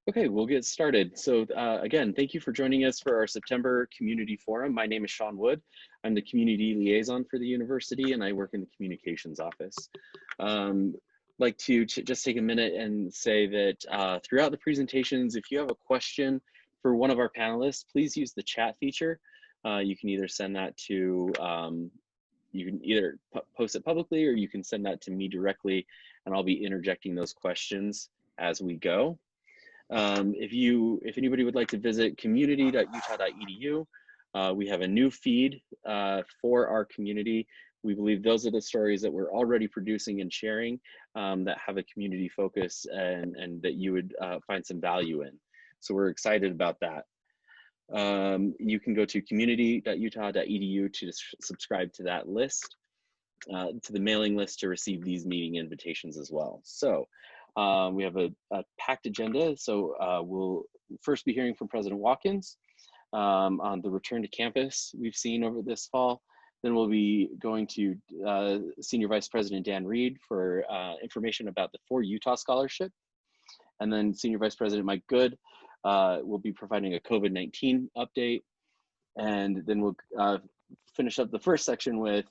Okay, we'll get started. So again, thank you for joining us for our September Community Forum. My name is Sean Wood. I'm the Community Liaison for the university and I work in the Communications Office. Like to just take a minute and say that throughout the presentations, if you have a question for one of our panelists, please use the chat feature. You can either send that to, you can either post it publicly or you can send that to me directly and I'll be interjecting those questions as we go. If anybody would like to visit community.utah.edu, we have a new feed for our community. We believe those are the stories that we're already producing and sharing that have a community focus and that you would find some value in. So we're excited about that. You can go to community.utah.edu to subscribe to that list, to the mailing list to receive these meeting invitations as well. So we have a packed agenda. So we'll first be hearing from President Watkins on the return to campus we've seen over this fall. Then we'll be going to Senior Vice President Dan Reed for information about the For Utah Scholarship. And then Senior Vice President Mike Good will be providing a COVID-19 update. And then we'll finish up the first section with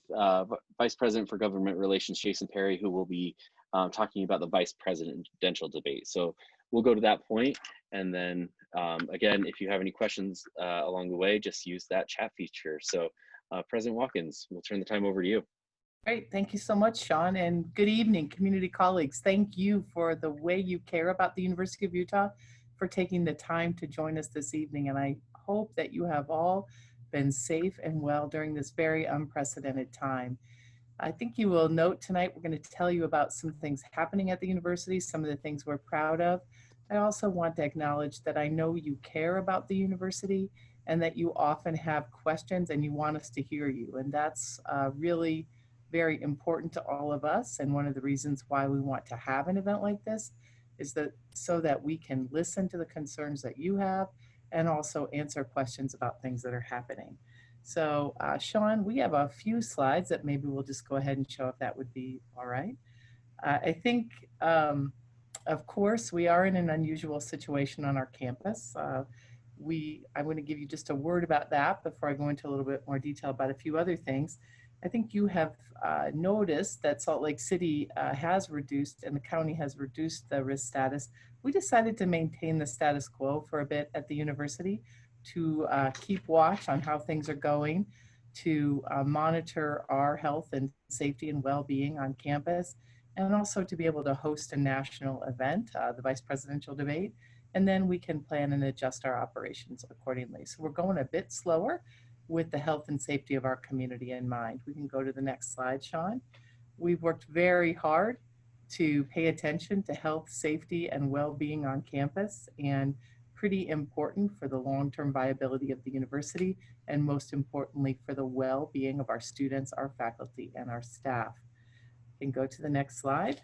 Vice President for Government Relations, Jason Perry, who will be talking about the vice presidential debate. So we'll go to that point. And then again, if you have any questions along the way, just use that chat feature. So President Watkins, we'll turn the time over to you. Great, thank you so much, Sean, and good evening, community colleagues. Thank you for the way you care about the University of Utah, for taking the time to join us this evening. And I hope that you have all been safe and well during this very unprecedented time. I think you will note tonight we're going to tell you about some things happening at the university, some of the things we're proud of. I also want to acknowledge that I know you care about the university and that you often have questions and you want us to hear you. And that's really very important to all of us. And one of the reasons why we want to have an event like this is that so that we can listen to the concerns that you have and also answer questions about things that are happening. So Sean, we have a few slides that maybe we'll just go ahead and show if that would be all right. I think, of course, we are in an unusual situation on our campus. I'm going to give you just a word about that before I go into a little bit more detail about a few other things. I think you have noticed that Salt Lake City has reduced and the county has reduced the risk status. We decided to maintain the status quo for a bit at the university to keep watch on how things are going, to monitor our health and safety and well-being on campus, and also to be able to host a national event, the vice presidential debate, and then we can plan and adjust our operations accordingly. So we're going a bit slower with the health and safety of our community in mind. We can go to the next slide, Sean. We've worked very hard to pay attention to health, safety, and well-being on campus, and pretty important for the long-term viability of the university, and most importantly for the well-being of our students, our faculty, and our staff. You can go to the next slide.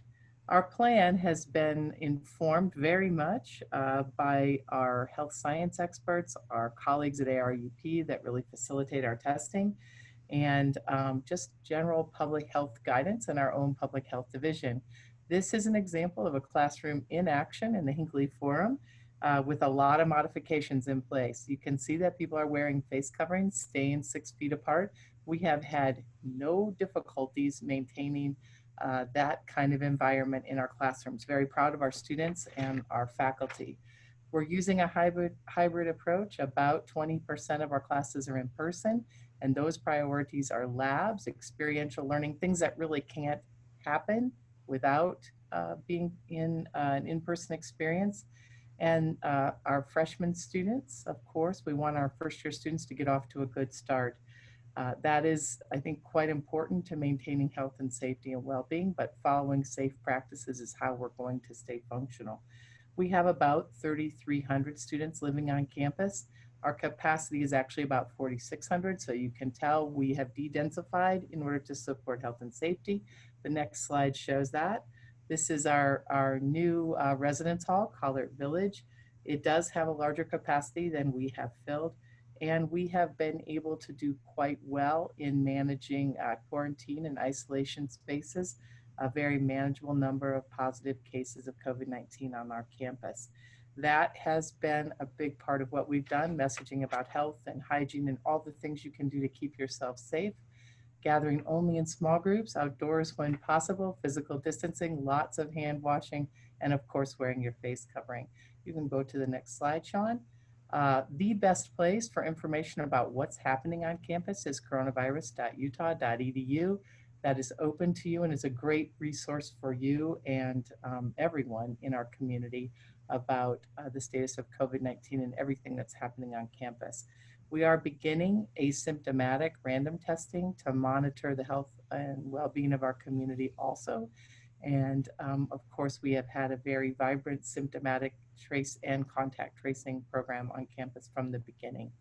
Our plan has been informed very much by our health science experts, our colleagues at ARUP that really facilitate our testing, and just general public health guidance in our own public health division. This is an example of a classroom in action in the Hinckley Forum with a lot of modifications in place. You can see that people are wearing face coverings, staying 6 feet apart. We have had no difficulties maintaining that kind of environment in our classrooms. Very proud of our students and our faculty. We're using a hybrid approach. About 20% of our classes are in person, and those priorities are labs, experiential learning, things that really can't happen without being in an in-person experience. And our freshman students, of course, we want our first-year students to get off to a good start. That is, I think, quite important to maintaining health and safety and well-being, but following safe practices is how we're going to stay functional. We have about 3,300 students living on campus. Our capacity is actually about 4,600, so you can tell we have de-densified in order to support health and safety. The next slide shows that. This is our new residence hall, Collard Village. It does have a larger capacity than we have filled. And we have been able to do quite well in managing quarantine and isolation spaces, a very manageable number of positive cases of COVID-19 on our campus. That has been a big part of what we've done, messaging about health and hygiene and all the things you can do to keep yourself safe. Gathering only in small groups, outdoors when possible, physical distancing, lots of hand washing, and of course, wearing your face covering. You can go to the next slide, Sean. The best place for information about what's happening on campus is coronavirus.utah.edu. That is open to you and is a great resource for you and everyone in our community about the status of COVID-19 and everything that's happening on campus. We are beginning asymptomatic random testing to monitor the health and well-being of our community also. And of course, we have had a very vibrant symptomatic trace and contact tracing program on campus from the beginning.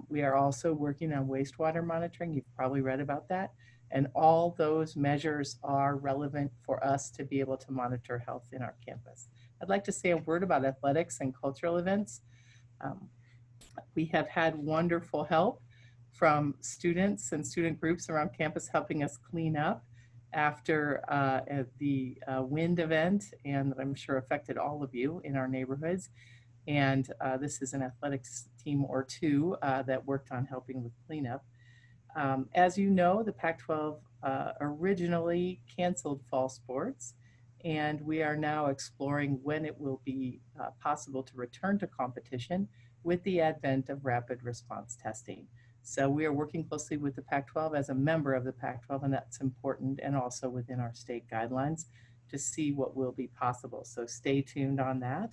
We are also working on wastewater monitoring. You've probably read about that. And all those measures are relevant for us to be able to monitor health in our campus. I'd like to say a word about athletics and cultural events. We have had wonderful help from students and student groups around campus helping us clean up after the wind event, and that I'm sure affected all of you in our neighborhoods. And this is an athletics team or two that worked on helping with cleanup. As you know, the Pac-12 originally canceled fall sports, and we are now exploring when it will be possible to return to competition with the advent of rapid response testing. So we are working closely with the Pac-12 as a member of the Pac-12, and that's important, and also within our state guidelines to see what will be possible. So stay tuned on that.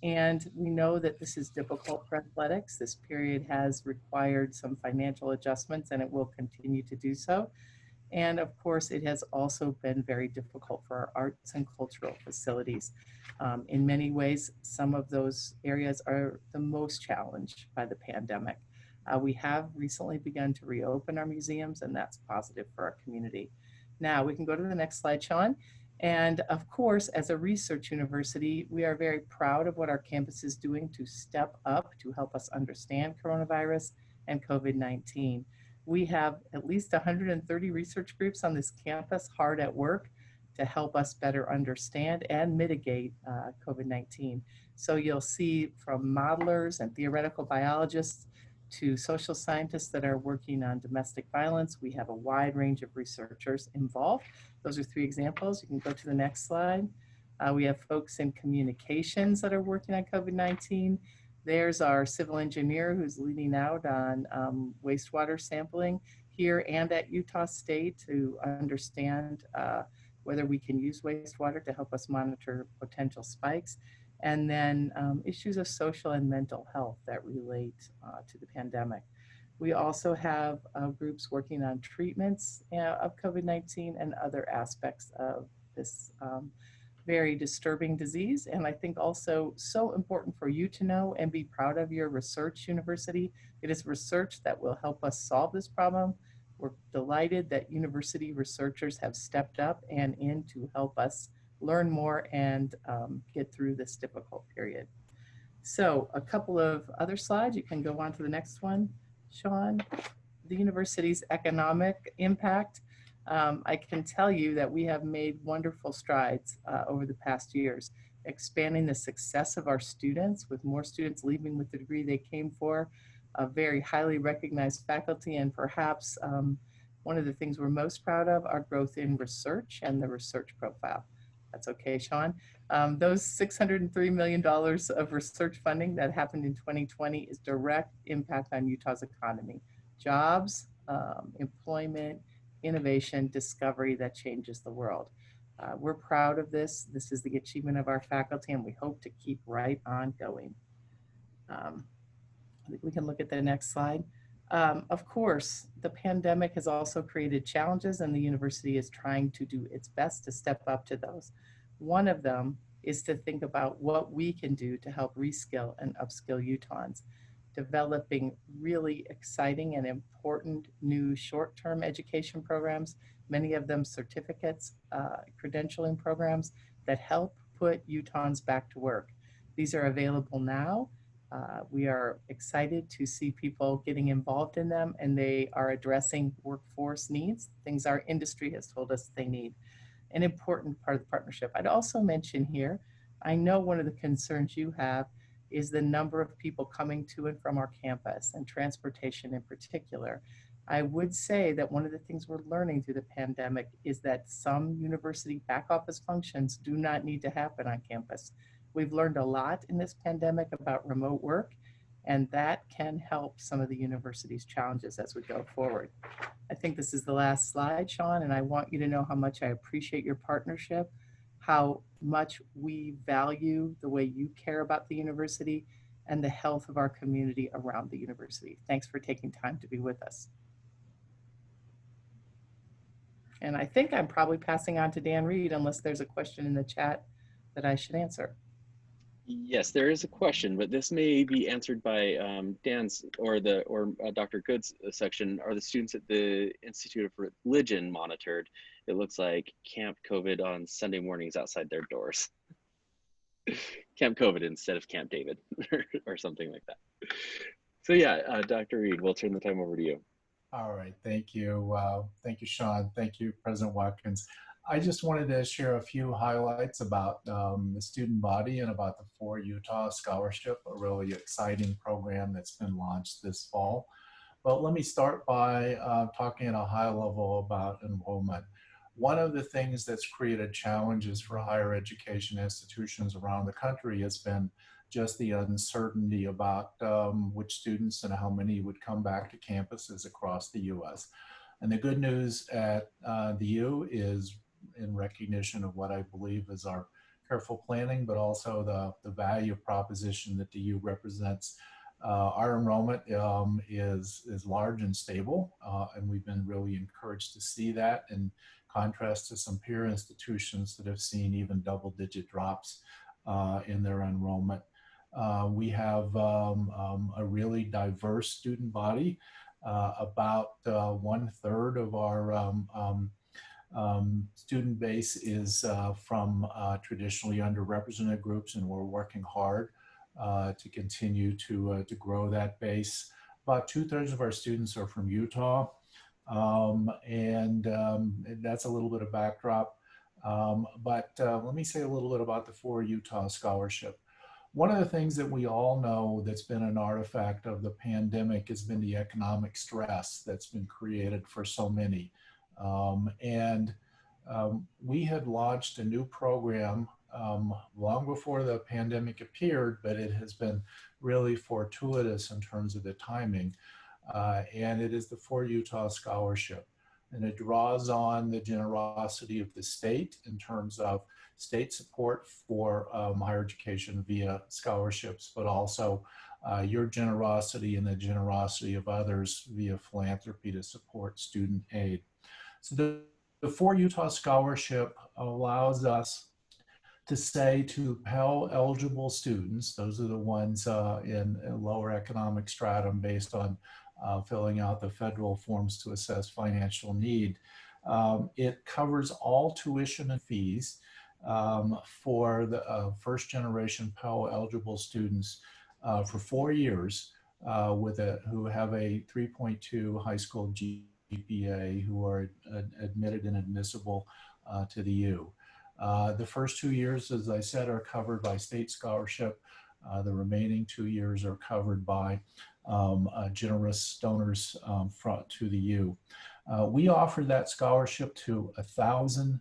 And we know that this is difficult for athletics. This period has required some financial adjustments, and it will continue to do so. And of course, it has also been very difficult for our arts and cultural facilities. In many ways, some of those areas are the most challenged by the pandemic. We have recently begun to reopen our museums, and that's positive for our community. Now we can go to the next slide, Sean. And of course, as a research university, we are very proud of what our campus is doing to step up to help us understand coronavirus and COVID-19. We have at least 130 research groups on this campus hard at work to help us better understand and mitigate COVID-19. So you'll see from modelers and theoretical biologists to social scientists that are working on domestic violence. We have a wide range of researchers involved. Those are 3 examples. You can go to the next slide. We have folks in communications that are working on COVID-19. There's our civil engineer who's leading out on wastewater sampling here and at Utah State to understand whether we can use wastewater to help us monitor potential spikes. And then issues of social and mental health that relate to the pandemic. We also have groups working on treatments of COVID-19 and other aspects of this very disturbing disease. And I think also so important for you to know and be proud of your research university. It is research that will help us solve this problem. We're delighted that university researchers have stepped up and in to help us learn more and get through this difficult period. So a couple of other slides. You can go on to the next one, Sean. The university's economic impact. I can tell you that we have made wonderful strides over the past years, expanding the success of our students with more students leaving with the degree they came for, a very highly recognized faculty, and perhaps one of the things we're most proud of, our growth in research and the research profile. That's okay, Sean. Those $603 million of research funding that happened in 2020 is direct impact on Utah's economy. Jobs, employment, innovation, discovery that changes the world. We're proud of this. This is the achievement of our faculty, and we hope to keep right on going. I think we can look at the next slide. Of course, the pandemic has also created challenges, and the university is trying to do its best to step up to those. One of them is to think about what we can do to help reskill and upskill Utahns, developing really exciting and important new short-term education programs, many of them certificates, credentialing programs that help put Utahns back to work. These are available now. We are excited to see people getting involved in them, and they are addressing workforce needs, things our industry has told us they need. An important part of the partnership. I'd also mention here, I know one of the concerns you have is the number of people coming to and from our campus and transportation in particular. I would say that one of the things we're learning through the pandemic is that some university back office functions do not need to happen on campus. We've learned a lot in this pandemic about remote work, and that can help some of the university's challenges as we go forward. I think this is the last slide, Sean, and I want you to know how much I appreciate your partnership, how much we value the way you care about the university and the health of our community around the university. Thanks for taking time to be with us. And I think I'm probably passing on to Dan Reed unless there's a question in the chat that I should answer. Yes, there is a question, but this may be answered by Dan's or Dr. Good's section. Are the students at the Institute of Religion monitored? It looks like Camp COVID on Sunday mornings outside their doors. Camp COVID instead of Camp David or something like that. So yeah, Dr. Reed, we'll turn the time over to you. All right, thank you. Thank you, Sean. Thank you, President Watkins. I just wanted to share a few highlights about the student body and about the For Utah Scholarship, a really exciting program that's been launched this fall. But let me start by talking at a high level about enrollment. One of the things that's created challenges for higher education institutions around the country has been just the uncertainty about which students and how many would come back to campuses across the U.S. And the good news at the U is, in recognition of what I believe is our careful planning, but also the value proposition that the U represents, our enrollment is large and stable, and we've been really encouraged to see that in contrast to some peer institutions that have seen even double-digit drops in their enrollment. We have a really diverse student body. About 1/3 of our student base is from traditionally underrepresented groups, and we're working hard to continue to grow that base. About 2/3 of our students are from Utah, and that's a little bit of backdrop. But let me say a little bit about the For Utah Scholarship. One of the things that we all know that's been an artifact of the pandemic has been the economic stress that's been created for so many. We had launched a new program long before the pandemic appeared, but it has been really fortuitous in terms of the timing. And it is the For Utah Scholarship. And it draws on the generosity of the state in terms of state support for higher education via scholarships, but also your generosity and the generosity of others via philanthropy to support student aid. So the For Utah Scholarship allows us to say to Pell eligible students, those are the ones in a lower economic stratum based on filling out the federal forms to assess financial need. It covers all tuition and fees for the first generation Pell eligible students for 4 years who have a 3.2 high school GPA who are admitted and admissible to the U. The first 2 years, as I said, are covered by state scholarship. The remaining 2 years are covered by generous donors to the U. We offer that scholarship to 1,000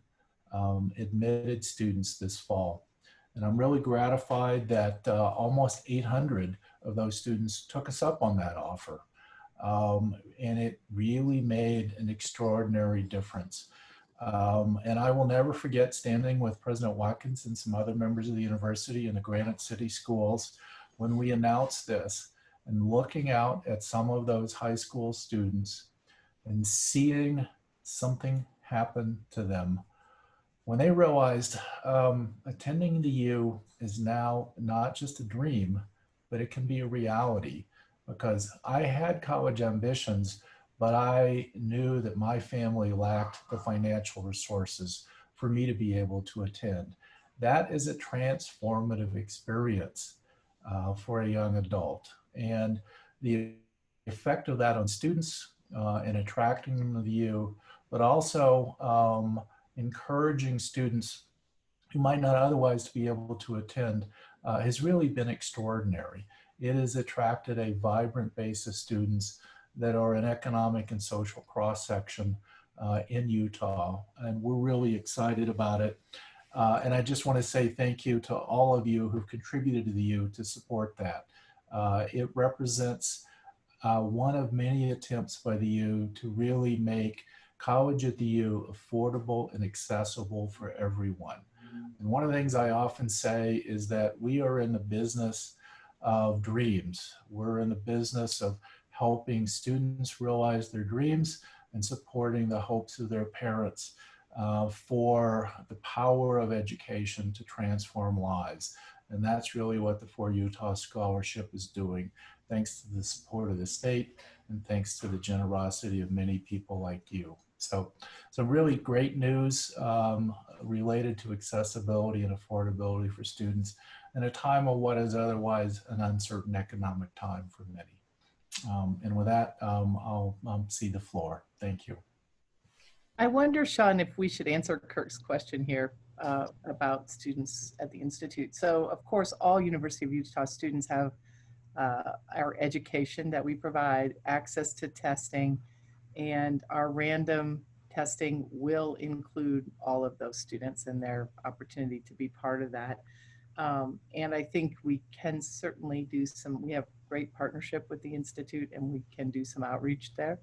admitted students this fall. And I'm really gratified that almost 800 of those students took us up on that offer. And it really made an extraordinary difference. And I will never forget standing with President Watkins and some other members of the university in the Granite City schools when we announced this, and looking out at some of those high school students and seeing something happen to them when they realized attending the U is now not just a dream, but it can be a reality. Because I had college ambitions, but I knew that my family lacked the financial resources for me to be able to attend. That is a transformative experience for a young adult. And the effect of that on students in attracting them to the U, but also encouraging students who might not otherwise be able to attend has really been extraordinary. It has attracted a vibrant base of students that are an economic and social cross-section in Utah, and we're really excited about it. And I just want to say thank you to all of you who've contributed to the U to support that. It represents one of many attempts by the U to really make college at the U affordable and accessible for everyone. And one of the things I often say is that we are in the business of dreams. We're in the business of helping students realize their dreams and supporting the hopes of their parents for the power of education to transform lives. And that's really what the For Utah Scholarship is doing, thanks to the support of the state and thanks to the generosity of many people like you. So some really great news related to accessibility and affordability for students in a time of what is otherwise an uncertain economic time for many. And with that, I'll cede the floor. Thank you. I wonder, Sean, if we should answer Kirk's question here about students at the Institute. So of course, all University of Utah students have our education that we provide, access to testing, and our random testing will include all of those students and their opportunity to be part of that. And I think we can certainly do we have great partnership with the Institute, and we can do some outreach there.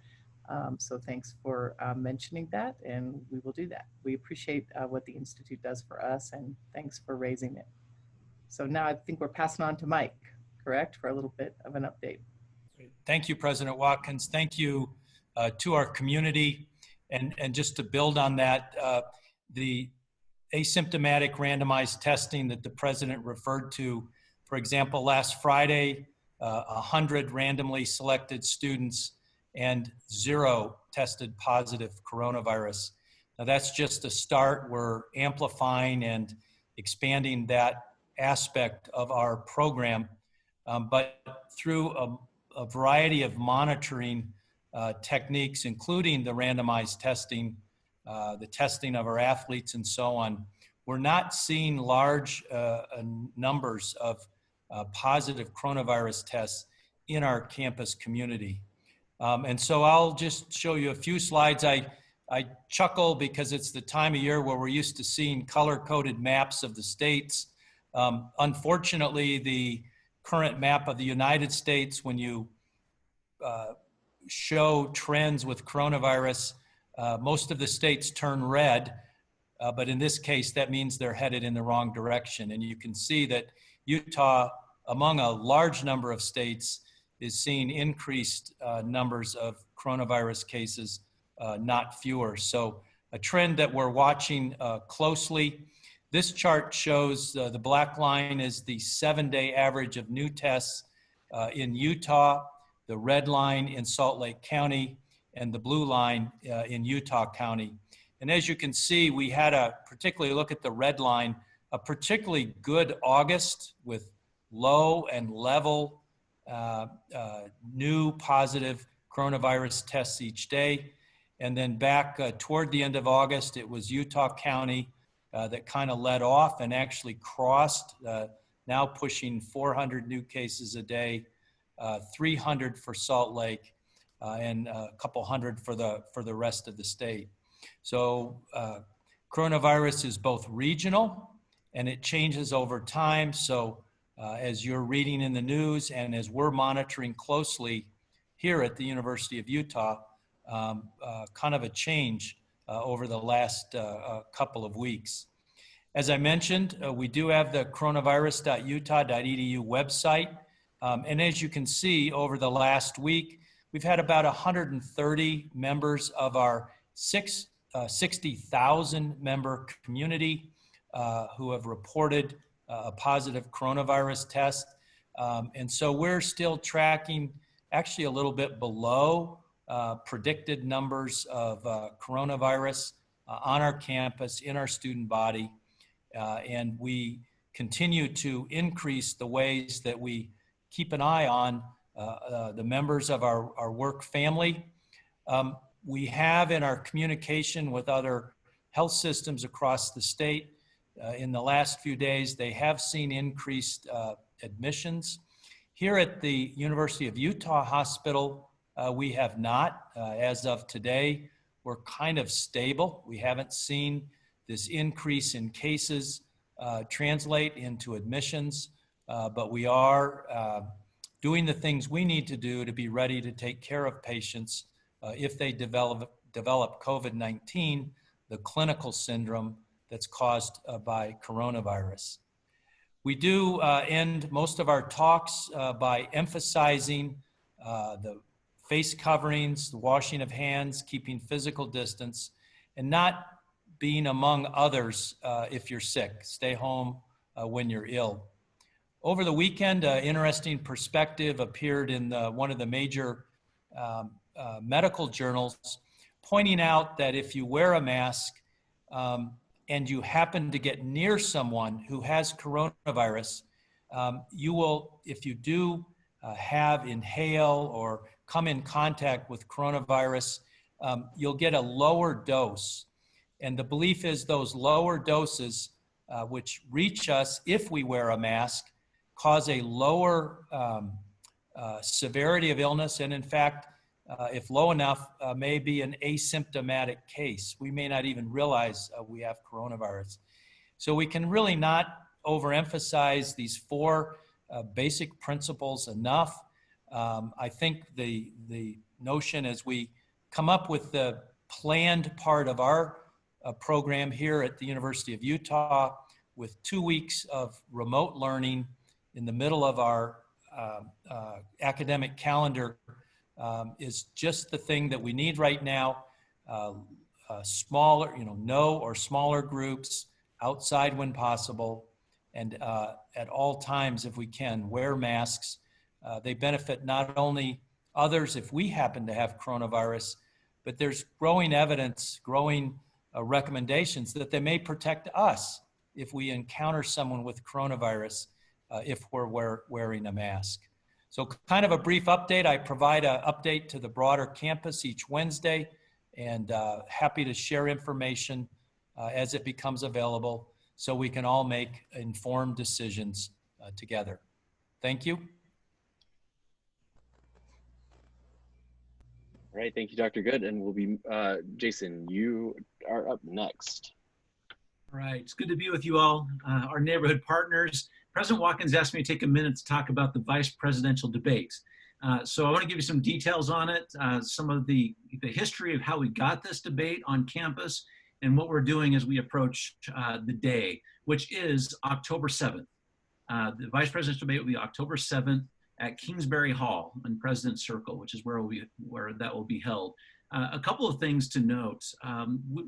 So thanks for mentioning that, and we will do that. We appreciate what the Institute does for us, and thanks for raising it. So now I think we're passing on to Mike, correct, for a little bit of an update. Thank you, President Watkins. Thank you to our community. And just to build on that, the asymptomatic randomized testing that the President referred to, for example, last Friday, 100 randomly selected students and 0 tested positive coronavirus. Now that's just a start. We're amplifying and expanding that aspect of our program, but through a variety of monitoring techniques, including the randomized testing, the testing of our athletes and so on, we're not seeing large numbers of positive coronavirus tests in our campus community. And so I'll just show you a few slides. I chuckle because it's the time of year where we're used to seeing color-coded maps of the states. Unfortunately, the current map of the United States, when you show trends with coronavirus, most of the states turn red, but in this case, that means they're headed in the wrong direction. And you can see that Utah, among a large number of states, is seeing increased numbers of coronavirus cases, not fewer. So a trend that we're watching closely. This chart shows the black line is the 7-day average of new tests in Utah, the red line in Salt Lake County, and the blue line in Utah County. And as you can see, we had particularly look at the red line, a particularly good August with low and level new positive coronavirus tests each day. And then back toward the end of August, it was Utah County that kind of led off and actually crossed, now pushing 400 new cases a day, 300 for Salt Lake, and a couple hundred for the rest of the state. So coronavirus is both regional and it changes over time. So as you're reading in the news and as we're monitoring closely here at the University of Utah, kind of a change over the last couple of weeks. As I mentioned, we do have the coronavirus.utah.edu website. And as you can see, over the last week, we've had about 130 members of our 60,000 member community who have reported a positive coronavirus test. And so we're still tracking actually a little bit below predicted numbers of coronavirus on our campus, in our student body. And we continue to increase the ways that we keep an eye on the members of our work family. We have in our communication with other health systems across the state in the last few days, they have seen increased admissions. Here at the University of Utah Hospital, we have not. As of today, we're kind of stable. We haven't seen this increase in cases translate into admissions, but we are doing the things we need to do to be ready to take care of patients if they develop COVID-19, the clinical syndrome that's caused by coronavirus. We do end most of our talks by emphasizing the face coverings, the washing of hands, keeping physical distance, and not being among others if you're sick. Stay home when you're ill. Over the weekend, an interesting perspective appeared in one of the major medical journals, pointing out that if you wear a mask and you happen to get near someone who has coronavirus, you will, if you do inhale or come in contact with coronavirus, you'll get a lower dose. And the belief is those lower doses, which reach us if we wear a mask, cause a lower severity of illness, and in fact, if low enough, may be an asymptomatic case. We may not even realize we have coronavirus. So we can really not overemphasize these four basic principles enough. I think the notion as we come up with the planned part of our program here at the University of Utah with 2 weeks of remote learning in the middle of our academic calendar is just the thing that we need right now. Smaller, no or smaller groups, outside when possible, and at all times, if we can, wear masks. They benefit not only others if we happen to have coronavirus, but there's growing evidence, growing recommendations that they may protect us if we encounter someone with coronavirus if we're wearing a mask. So kind of a brief update. I provide an update to the broader campus each Wednesday, and happy to share information as it becomes available so we can all make informed decisions together. Thank you. All right, thank you, Dr. Good. And we'll be, Jason, you are up next. All right, it's good to be with you all, our neighborhood partners. President Watkins asked me to take a minute to talk about the vice presidential debate. So I want to give you some details on it, some of the history of how we got this debate on campus, and what we're doing as we approach the day, which is October 7th. The vice presidential debate will be October 7th at Kingsbury Hall in President's Circle, which is where that will be held. A couple of things to note.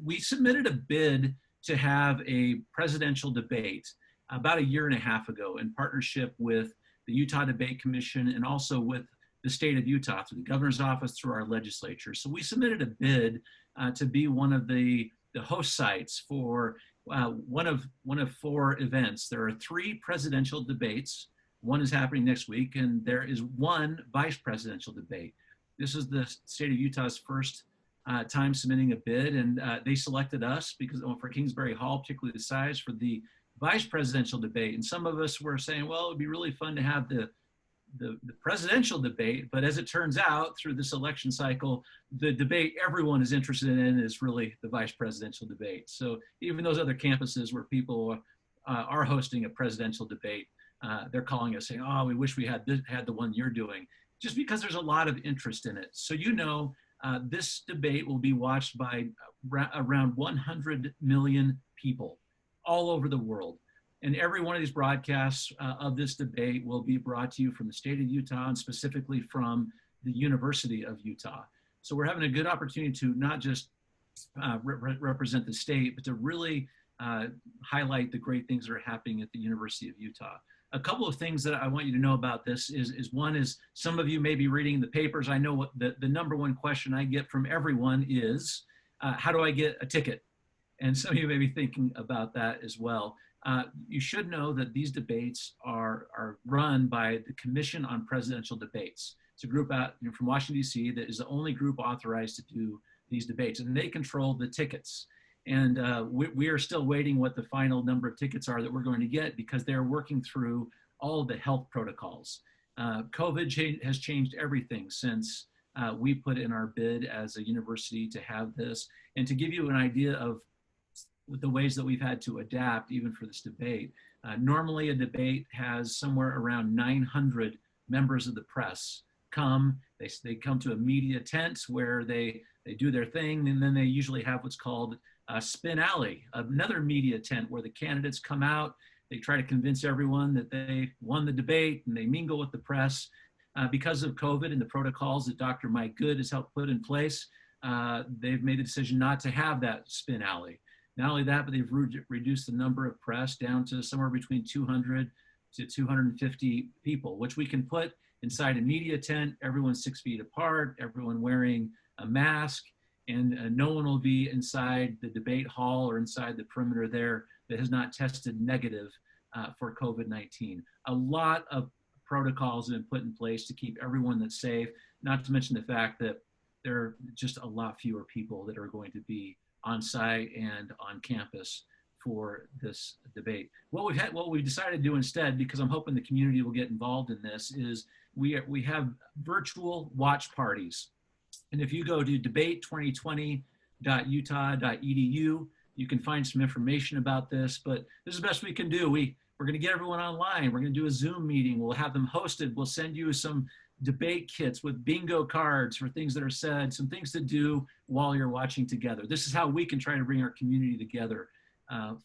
We submitted a bid to have a presidential debate about 1.5 years ago in partnership with the Utah Debate Commission and also with the state of Utah through the governor's office, through our legislature. So we submitted a bid to be one of the host sites for one of 4 events. There are 3 presidential debates. One is happening next week, and there is 1 vice presidential debate. This is the state of Utah's first time submitting a bid, and they selected us because for Kingsbury Hall, particularly the size, for the vice presidential debate. And some of us were saying, well, it would be really fun to have the presidential debate, but as it turns out, through this election cycle, the debate everyone is interested in is really the vice presidential debate. So even those other campuses where people are hosting a presidential debate, they're calling us saying, oh, we wish we had the one you're doing, just because there's a lot of interest in it. So this debate will be watched by around 100 million people all over the world. And every one of these broadcasts of this debate will be brought to you from the state of Utah and specifically from the University of Utah. So we're having a good opportunity to not just represent the state, but to really highlight the great things that are happening at the University of Utah. A couple of things that I want you to know about this is one is some of you may be reading the papers. I know what the number one question I get from everyone is, how do I get a ticket? And some of you may be thinking about that as well. You should know that these debates are run by the Commission on Presidential Debates. It's a group out from Washington, D.C. that is the only group authorized to do these debates, and they control the tickets. And we are still waiting what the final number of tickets are that we're going to get, because they're working through all of the health protocols. COVID has changed everything since we put in our bid as a university to have this. And to give you an idea of the ways that we've had to adapt even for this debate, normally a debate has somewhere around 900 members of the press come. They come to a media tent where they do their thing, and then they usually have what's called a spin alley, another media tent where the candidates come out. They try to convince everyone that they won the debate, and they mingle with the press. Because of COVID and the protocols that Dr. Mike Good has helped put in place, they've made the decision not to have that spin alley. Not only that, but they've reduced the number of press down to somewhere between 200 to 250 people, which we can put inside a media tent. Everyone's 6 feet apart, everyone wearing a mask, and no one will be inside the debate hall or inside the perimeter there that has not tested negative for COVID-19. A lot of protocols have been put in place to keep everyone that's safe, not to mention the fact that there are just a lot fewer people that are going to be on site and on campus for this debate. What we've decided to do instead, because I'm hoping the community will get involved in this, is we have virtual watch parties. And if you go to debate2020.utah.edu, you can find some information about this, but this is the best we can do. We're going to get everyone online. We're going to do a Zoom meeting. We'll have them hosted. We'll send you some debate kits with bingo cards for things that are said, some things to do while you're watching together. This is how we can try to bring our community together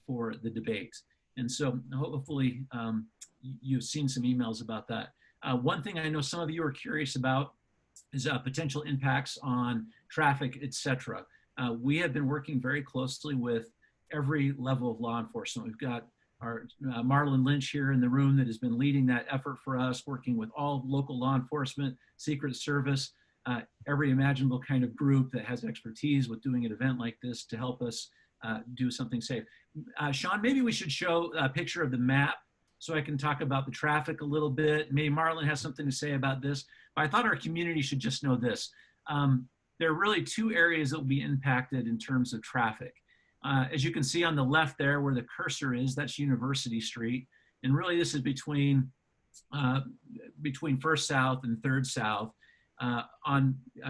for the debate. And so hopefully you've seen some emails about that. One thing I know some of you are curious about is potential impacts on traffic, etc. We have been working very closely with every level of law enforcement. We've got our Marlon Lynch here in the room that has been leading that effort for us, working with all local law enforcement, Secret Service, every imaginable kind of group that has expertise with doing an event like this to help us do something safe. Sean, maybe we should show a picture of the map so I can talk about the traffic a little bit. Maybe Marlon has something to say about this, but I thought our community should just know this. There are really two areas that will be impacted in terms of traffic. As you can see on the left there where the cursor is, that's University Street. And really this is between First South and Third South.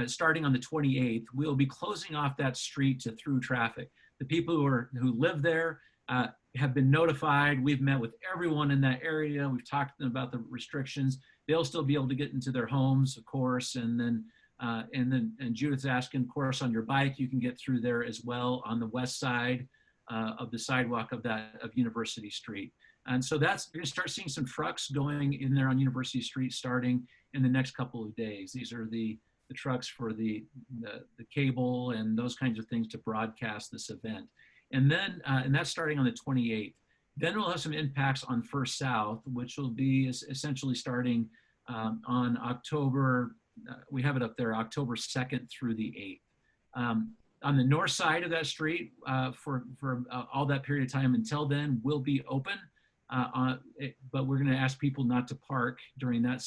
Starting on the 28th, we'll be closing off that street to through traffic. The people who live there have been notified. We've met with everyone in that area. We've talked to them about the restrictions. They'll still be able to get into their homes, of course, and Judith's asking, of course, on your bike, you can get through there as well on the west side of the sidewalk of University Street. And so you're gonna start seeing some trucks going in there on University Street starting in the next couple of days. These are the trucks for the cable and those kinds of things to broadcast this event. And then, and that's starting on the 28th. Then we'll have some impacts on First South, which will be essentially starting on October, we have it up there, October 2nd through the 8th. On the north side of that street, for all that period of time until then, will be open, but we're gonna ask people not to park during that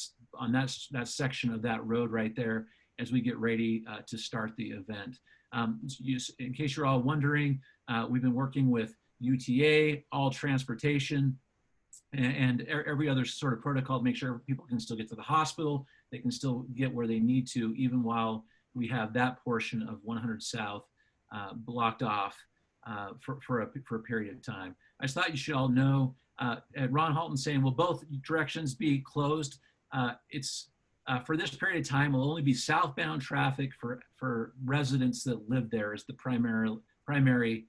section of that road right there as we get ready to start the event. In case you're all wondering, we've been working with UTA, all transportation, and every other sort of protocol to make sure people can still get to the hospital, they can still get where they need to, even while we have that portion of 100 South blocked off for a period of time. I just thought you should all know, Ron Halton saying, will both directions be closed? For this period of time, will only be southbound traffic for residents that live there is the primary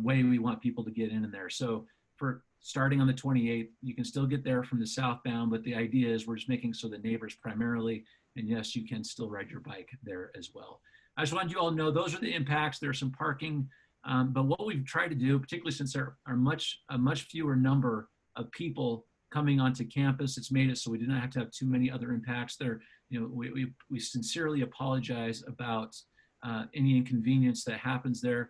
way we want people to get in there. So for starting on the 28th, you can still get there from the southbound, but the idea is we're just making so the neighbors primarily, and yes, you can still ride your bike there as well. I just wanted you all to know those are the impacts. There's some parking, but what we've tried to do, particularly since there are a much fewer number of people coming onto campus, it's made it so we do not have to have too many other impacts there. You know, we sincerely apologize about any inconvenience that happens there,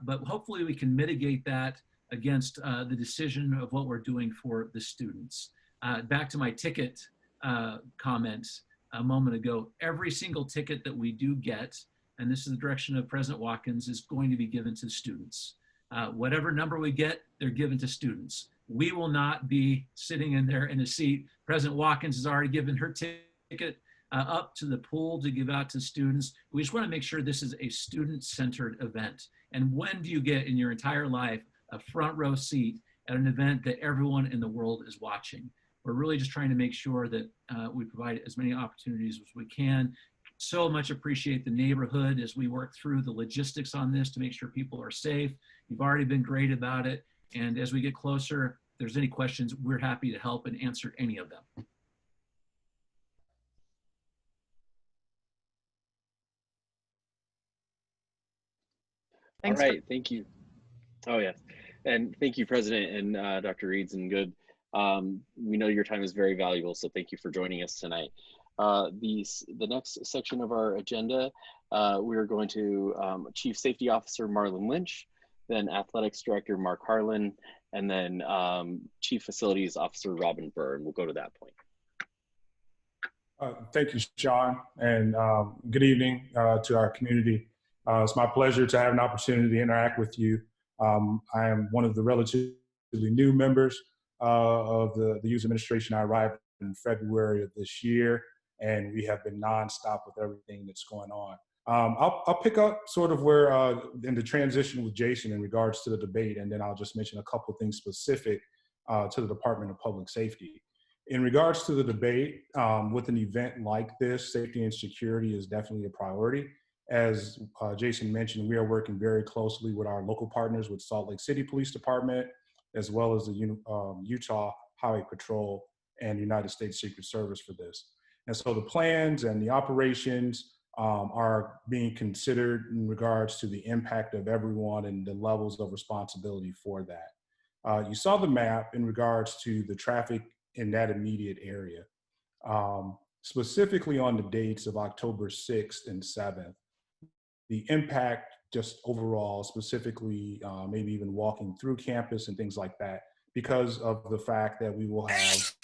but hopefully we can mitigate that against the decision of what we're doing for the students. Back to my ticket comments a moment ago, every single ticket that we do get and this is the direction of President Watkins, is going to be given to students. Whatever number we get, they're given to students. We will not be sitting in there in a seat. President Watkins has already given her ticket up to the pool to give out to students. We just want to make sure this is a student-centered event. And when do you get in your entire life a front row seat at an event that everyone in the world is watching? We're really just trying to make sure that we provide as many opportunities as we can. So much appreciate the neighborhood as we work through the logistics on this to make sure people are safe. You've already been great about it. And as we get closer, if there's any questions, we're happy to help and answer any of them. Thanks. All right, thank you. Oh, yes. And thank you, President and Dr. Reeds and Good. We know your time is very valuable, so thank you for joining us tonight. The next section of our agenda, we're going to Chief Safety Officer Marlon Lynch, then Athletics Director Mark Harlan, and then Chief Facilities Officer Robin Burr, and we'll go to that point. Thank you, Sean, and good evening to our community. It's my pleasure to have an opportunity to interact with you. I am one of the relatively new members of the youth administration. I arrived in February of this year, and we have been nonstop with everything that's going on. I'll pick up sort of where in the transition with Jason in regards to the debate, and then I'll just mention a couple of things specific to the Department of Public Safety. In regards to the debate, with an event like this, safety and security is definitely a priority. As Jason mentioned, we are working very closely with our local partners with Salt Lake City Police Department, as well as the Utah Highway Patrol and United States Secret Service for this. And so the plans and the operations are being considered in regards to the impact of everyone and the levels of responsibility for that. You saw the map in regards to the traffic in that immediate area, specifically on the dates of October 6th and 7th. The impact just overall, specifically maybe even walking through campus and things like that, because of the fact that we will have,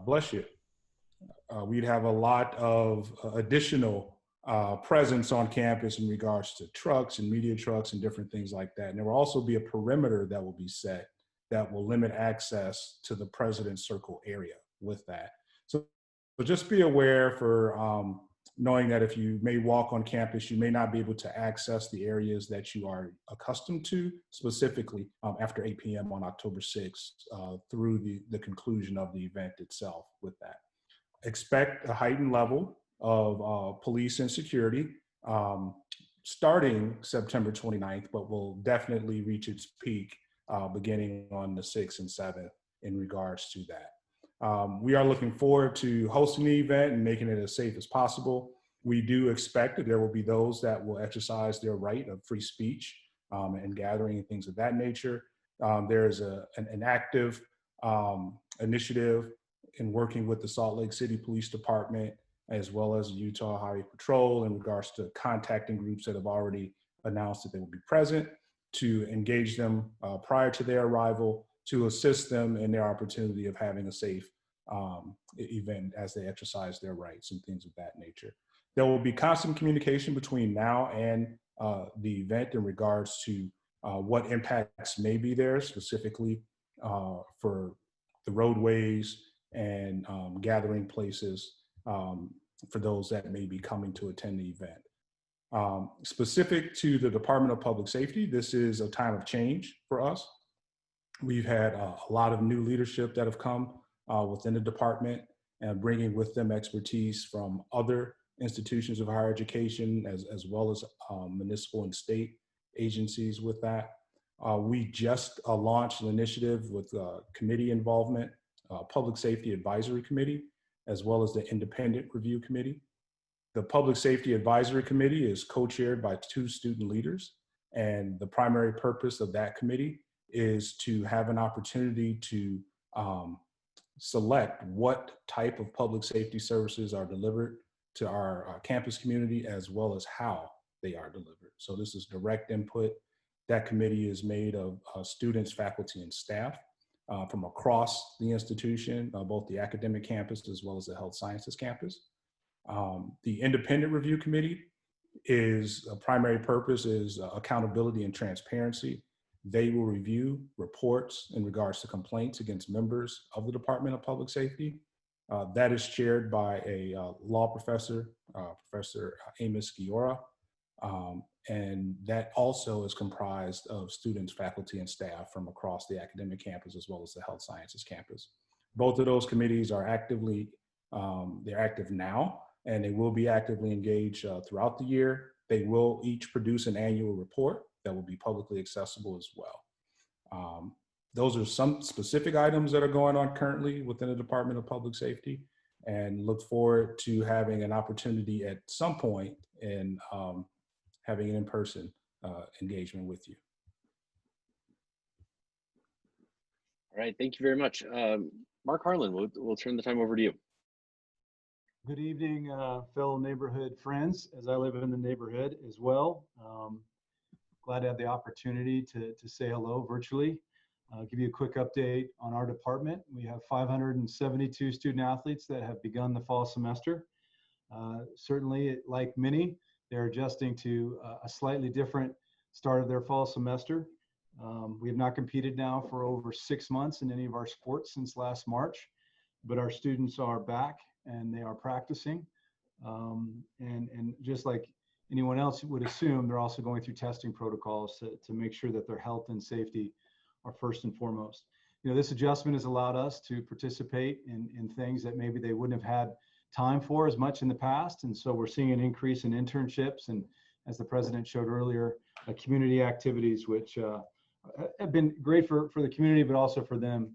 bless you, we'd have a lot of additional presence on campus in regards to trucks and media trucks and different things like that. And there will also be a perimeter that will be set that will limit access to the President's Circle area with that. So just be aware for knowing that if you may walk on campus, you may not be able to access the areas that you are accustomed to, specifically after 8 p.m. on October 6th through the conclusion of the event itself with that. Expect a heightened level of police and security starting September 29th, but will definitely reach its peak beginning on the 6th and 7th in regards to that. We are looking forward to hosting the event and making it as safe as possible. We do expect that there will be those that will exercise their right of free speech and gathering and things of that nature. There is an active initiative in working with the Salt Lake City Police Department, as well as Utah Highway Patrol in regards to contacting groups that have already announced that they will be present, to engage them prior to their arrival, to assist them in their opportunity of having a safe event as they exercise their rights and things of that nature. There will be constant communication between now and the event in regards to what impacts may be there, specifically for the roadways and gathering places for those that may be coming to attend the event. Specific to the Department of Public Safety, this is a time of change for us. We've had a lot of new leadership that have come within the department and bringing with them expertise from other institutions of higher education, as well as municipal and state agencies with that. We just launched an initiative with committee involvement, Public Safety Advisory Committee, as well as the Independent Review Committee. The Public Safety Advisory Committee is co-chaired by 2 student leaders, and the primary purpose of that committee is to have an opportunity to select what type of public safety services are delivered to our campus community, as well as how they are delivered. So this is direct input. That committee is made of students, faculty, and staff from across the institution, both the academic campus as well as the health sciences campus. The Independent Review Committee is a primary purpose is accountability and transparency. They will review reports in regards to complaints against members of the Department of Public Safety. That is chaired by a law professor, Professor Amos Giora. And that also is comprised of students, faculty, and staff from across the academic campus as well as the health sciences campus. Both of those committees are actively, they're active now, and they will be actively engaged throughout the year. They will each produce an annual report that will be publicly accessible as well. Those are some specific items that are going on currently within the Department of Public Safety, and look forward to having an opportunity at some point in having an in-person engagement with you. All right, thank you very much. Mark Harlan, we'll turn the time over to you. Good evening, fellow neighborhood friends, as I live in the neighborhood as well. Glad to have the opportunity to say hello virtually. I'll give you a quick update on our department. We have 572 student athletes that have begun the fall semester. Certainly, like many, they're adjusting to a slightly different start of their fall semester. We have not competed now for over 6 months in any of our sports since last March, but our students are back and they are practicing. And just like anyone else would assume, they're also going through testing protocols to make sure that their health and safety are first and foremost. You know, this adjustment has allowed us to participate in things that maybe they wouldn't have had time for as much in the past. And so we're seeing an increase in internships and, as the president showed earlier, community activities, which have been great for the community, but also for them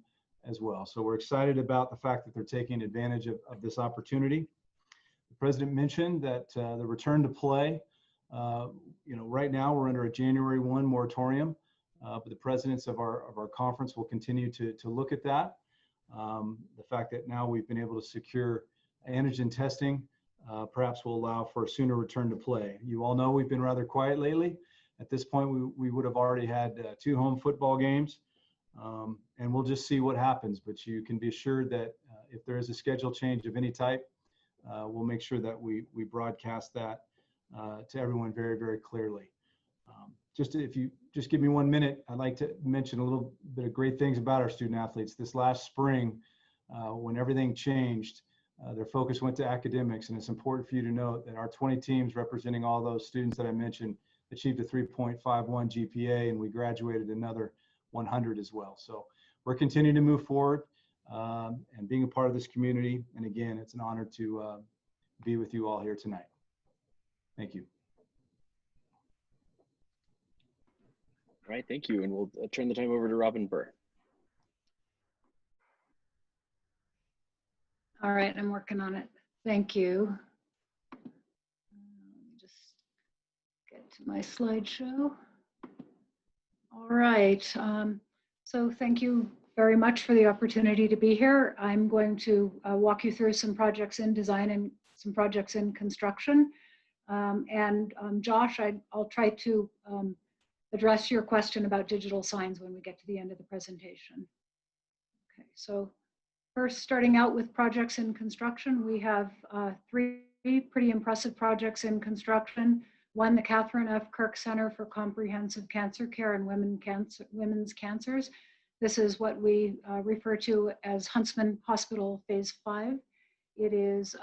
as well. So we're excited about the fact that they're taking advantage of this opportunity. The president mentioned that the return to play, you know, right now we're under a January 1 moratorium, but the presidents of our conference will continue to look at that. The fact that now we've been able to secure antigen testing perhaps will allow for a sooner return to play. You all know we've been rather quiet lately. At this point, we would have already had 2 home football games, and we'll just see what happens. But you can be assured that if there is a schedule change of any type, we'll make sure that we broadcast that to everyone very, very clearly. If you just give me 1 minute, I'd like to mention a little bit of great things about our student athletes. This last spring, when everything changed, their focus went to academics, and it's important for you to note that our 20 teams representing all those students that I mentioned achieved a 3.51 GPA, and we graduated another 100 as well. So we're continuing to move forward and being a part of this community. And again, it's an honor to be with you all here tonight. Thank you. All right, thank you. And we'll turn the time over to Robin Burr. All right, I'm working on it. Thank you. Let me just get to my slideshow. All right, so thank you very much for the opportunity to be here. I'm going to walk you through some projects in design and some projects in construction. Josh, I'll try to address your question about digital signs when we get to the end of the presentation. Okay, so first, starting out with projects in construction, we have 3 pretty impressive projects in construction. One, the Catherine F. Kirk Center for Comprehensive Cancer Care and Women's Cancers. This is what we refer to as Huntsman Hospital Phase 5. It is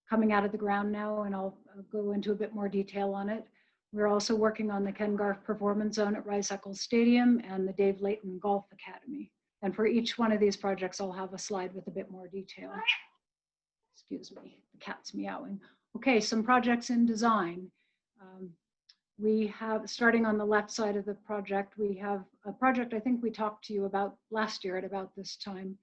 coming out of the ground now, and I'll go into a bit more detail on it. We're also working on the Ken Garff Performance Zone at Rice-Eccles Stadium and the Dave Layton Golf Academy. And for each one of these projects, I'll have a slide with a bit more detail. Excuse me, the cat's meowing. Okay, some projects in design. We have, starting on the left side of the project, we have a project I think we talked to you about last year at about this time,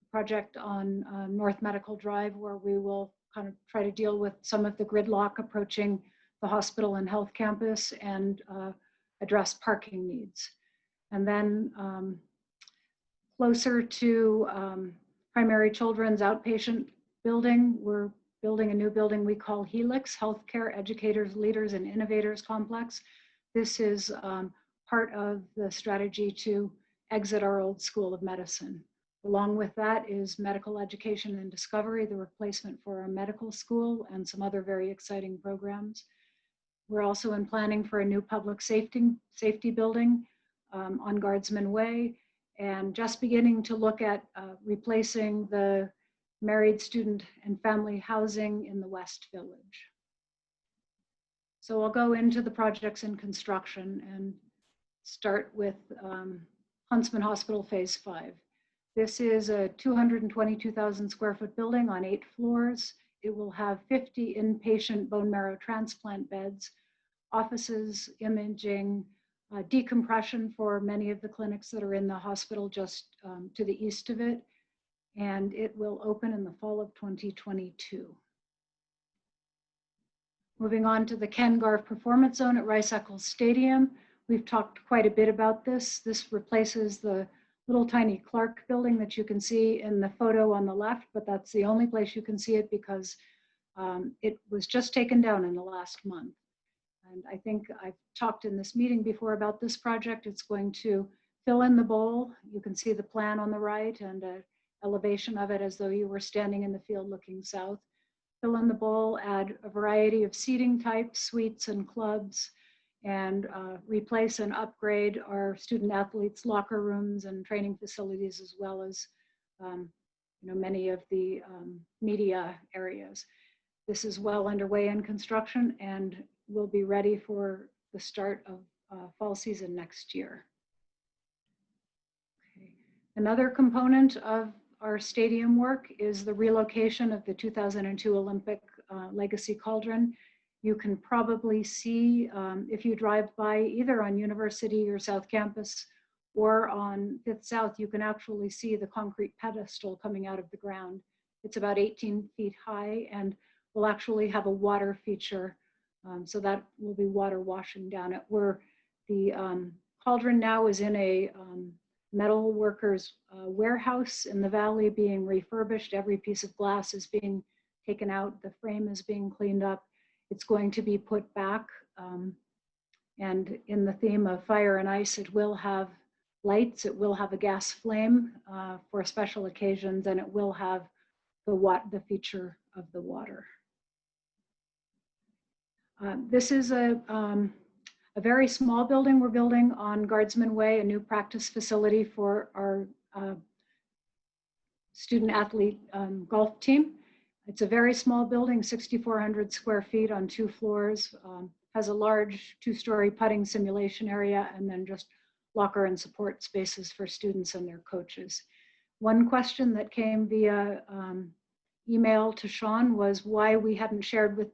a project on North Medical Drive, where we will kind of try to deal with some of the gridlock approaching the hospital and health campus and address parking needs. And then closer to primary children's outpatient building, we're building a new building we call Helix, Healthcare Educators, Leaders, and Innovators Complex. This is part of the strategy to exit our old School of Medicine. Along with that is medical education and discovery, the replacement for our medical school, and some other very exciting programs. We're also in planning for a new public safety building on Guardsman Way, and just beginning to look at replacing the married student and family housing in the West Village. So I'll go into the projects in construction and start with Huntsman Hospital Phase 5. This is a 222,000 square foot building on 8 floors. It will have 50 inpatient bone marrow transplant beds, offices, imaging, decompression for many of the clinics that are in the hospital just to the east of it. And it will open in the fall of 2022. Moving on to the Ken Garff Performance Zone at Rice-Eccles Stadium. We've talked quite a bit about this. This replaces the little tiny Clark building that you can see in the photo on the left, but that's the only place you can see it because it was just taken down in the last month. And I think I've talked in this meeting before about this project. It's going to fill in the bowl. You can see the plan on the right and an elevation of it as though you were standing in the field looking south. Fill in the bowl, add a variety of seating types, suites and clubs, and replace and upgrade our student athletes' locker rooms and training facilities, as well as many of the media areas. This is well underway in construction and will be ready for the start of fall season next year. Okay. Another component of our stadium work is the relocation of the 2002 Olympic Legacy Cauldron. You can probably see, if you drive by either on University or South Campus or on 5th South, you can actually see the concrete pedestal coming out of the ground. It's about 18 feet high and will actually have a water feature. So that will be water washing down it. Where the cauldron now is in a metal workers warehouse in the valley being refurbished. Every piece of glass is being taken out. The frame is being cleaned up. It's going to be put back. And in the theme of fire and ice, it will have lights. It will have a gas flame for special occasions, and it will have the feature of the water. This is a very small building we're building on Guardsman Way, a new practice facility for our student athlete golf team. It's a very small building, 6,400 square feet on 2 floors, has a large 2-story putting simulation area, and then just locker and support spaces for students and their coaches. One question that came via email to Sean was why we hadn't shared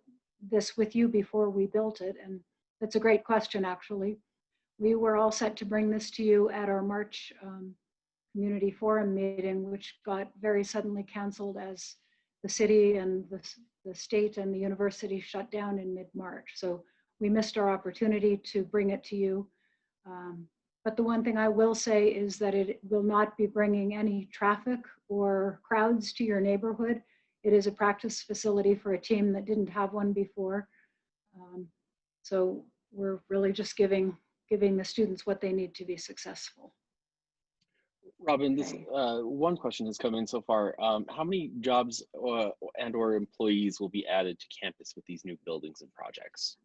this with you before we built it. And that's a great question, actually. We were all set to bring this to you at our March community forum meeting, which got very suddenly canceled as the city and the state and the university shut down in mid-March. So we missed our opportunity to bring it to you. But the one thing I will say is that it will not be bringing any traffic or crowds to your neighborhood. It is a practice facility for a team that didn't have one before. So we're really just giving the students what they need to be successful. Robin, this one question has come in so far. How many jobs and or employees will be added to campus with these new buildings and projects?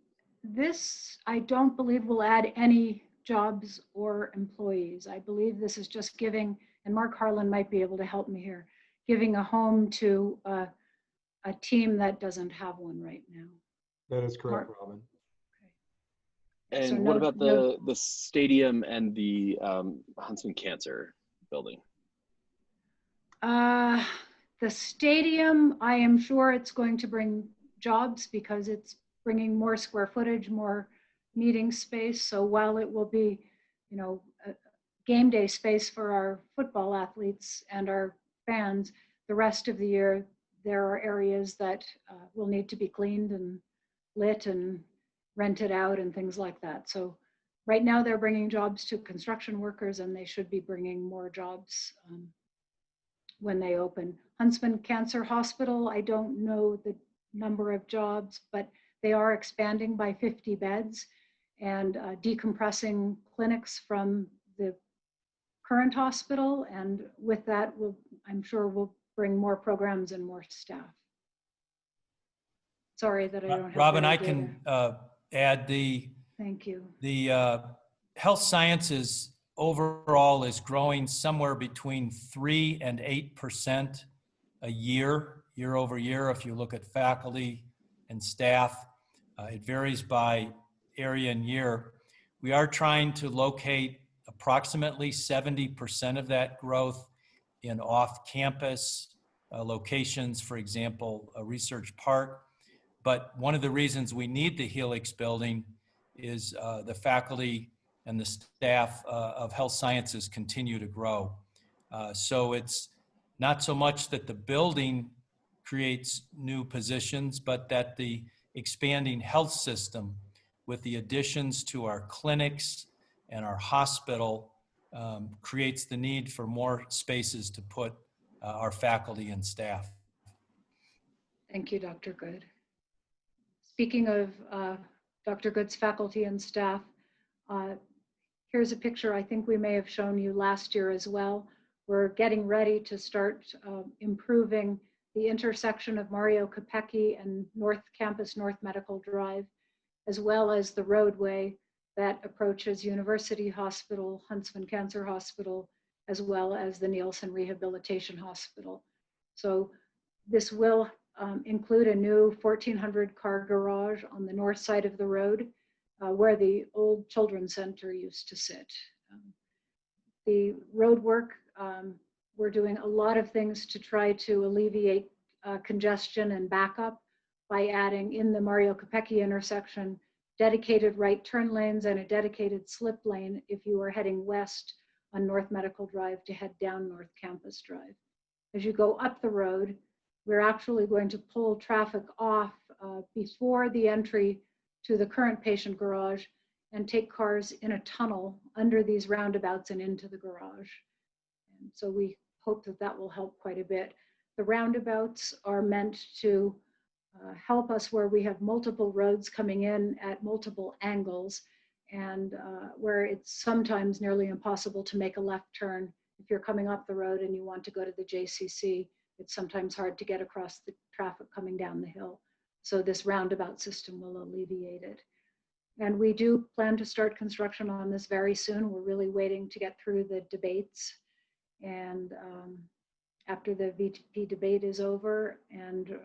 This, I don't believe, will add any jobs or employees. I believe this is just giving, and Mark Harlan might be able to help me here, giving a home to a team that doesn't have one right now. That is correct, Mark? Robin. Okay. And So what about the stadium and the Huntsman Cancer building? The stadium, I am sure it's going to bring jobs because it's bringing more square footage, more meeting space. So while it will be, a game day space for our football athletes and our fans, the rest of the year, there are areas that will need to be cleaned and lit and rented out and things like that. So right now they're bringing jobs to construction workers, and they should be bringing more jobs when they open. Huntsman Cancer Hospital, I don't know the number of jobs, but they are expanding by 50 beds and decompressing clinics from the current hospital, and with that, I'm sure we'll bring more programs and more staff. Sorry that I don't have Robin, better I data. can add Thank you. the health sciences overall is growing somewhere between 3 and 8% a year over year. If you look at faculty and staff, it varies by area and year. We are trying to locate approximately 70% of that growth in off-campus locations, for example, a research park. But one of the reasons we need the Helix building is the faculty and the staff of health sciences continue to grow. So it's not so much that the building creates new positions, but that the expanding health system with the additions to our clinics and our hospital creates the need for more spaces to put our faculty and staff. Thank you, Dr. Good. Speaking of Dr. Good's faculty and staff, here's a picture I think we may have shown you last year as well. We're getting ready to start improving the intersection of Mario Capecchi and North Campus, North Medical Drive, as well as the roadway that approaches University Hospital, Huntsman Cancer Hospital, as well as the Nielsen Rehabilitation Hospital. So this will include a new 1,400 car garage on the north side of the road where the old Children's Center used to sit. The road work, we're doing a lot of things to try to alleviate congestion and backup by adding in the Mario Capecchi intersection dedicated right turn lanes and a dedicated slip lane if you are heading west on North Medical Drive to head down North Campus Drive. As you go up the road, we're actually going to pull traffic off before the entry to the current patient garage and take cars in a tunnel under these roundabouts and into the garage. And so we hope that that will help quite a bit. The roundabouts are meant to help us where we have multiple roads coming in at multiple angles and where it's sometimes nearly impossible to make a left turn. If you're coming up the road and you want to go to the JCC, it's sometimes hard to get across the traffic coming down the hill. So this roundabout system will alleviate it. And we do plan to start construction on this very soon. We're really waiting to get through the debates. And after the VTP debate is over and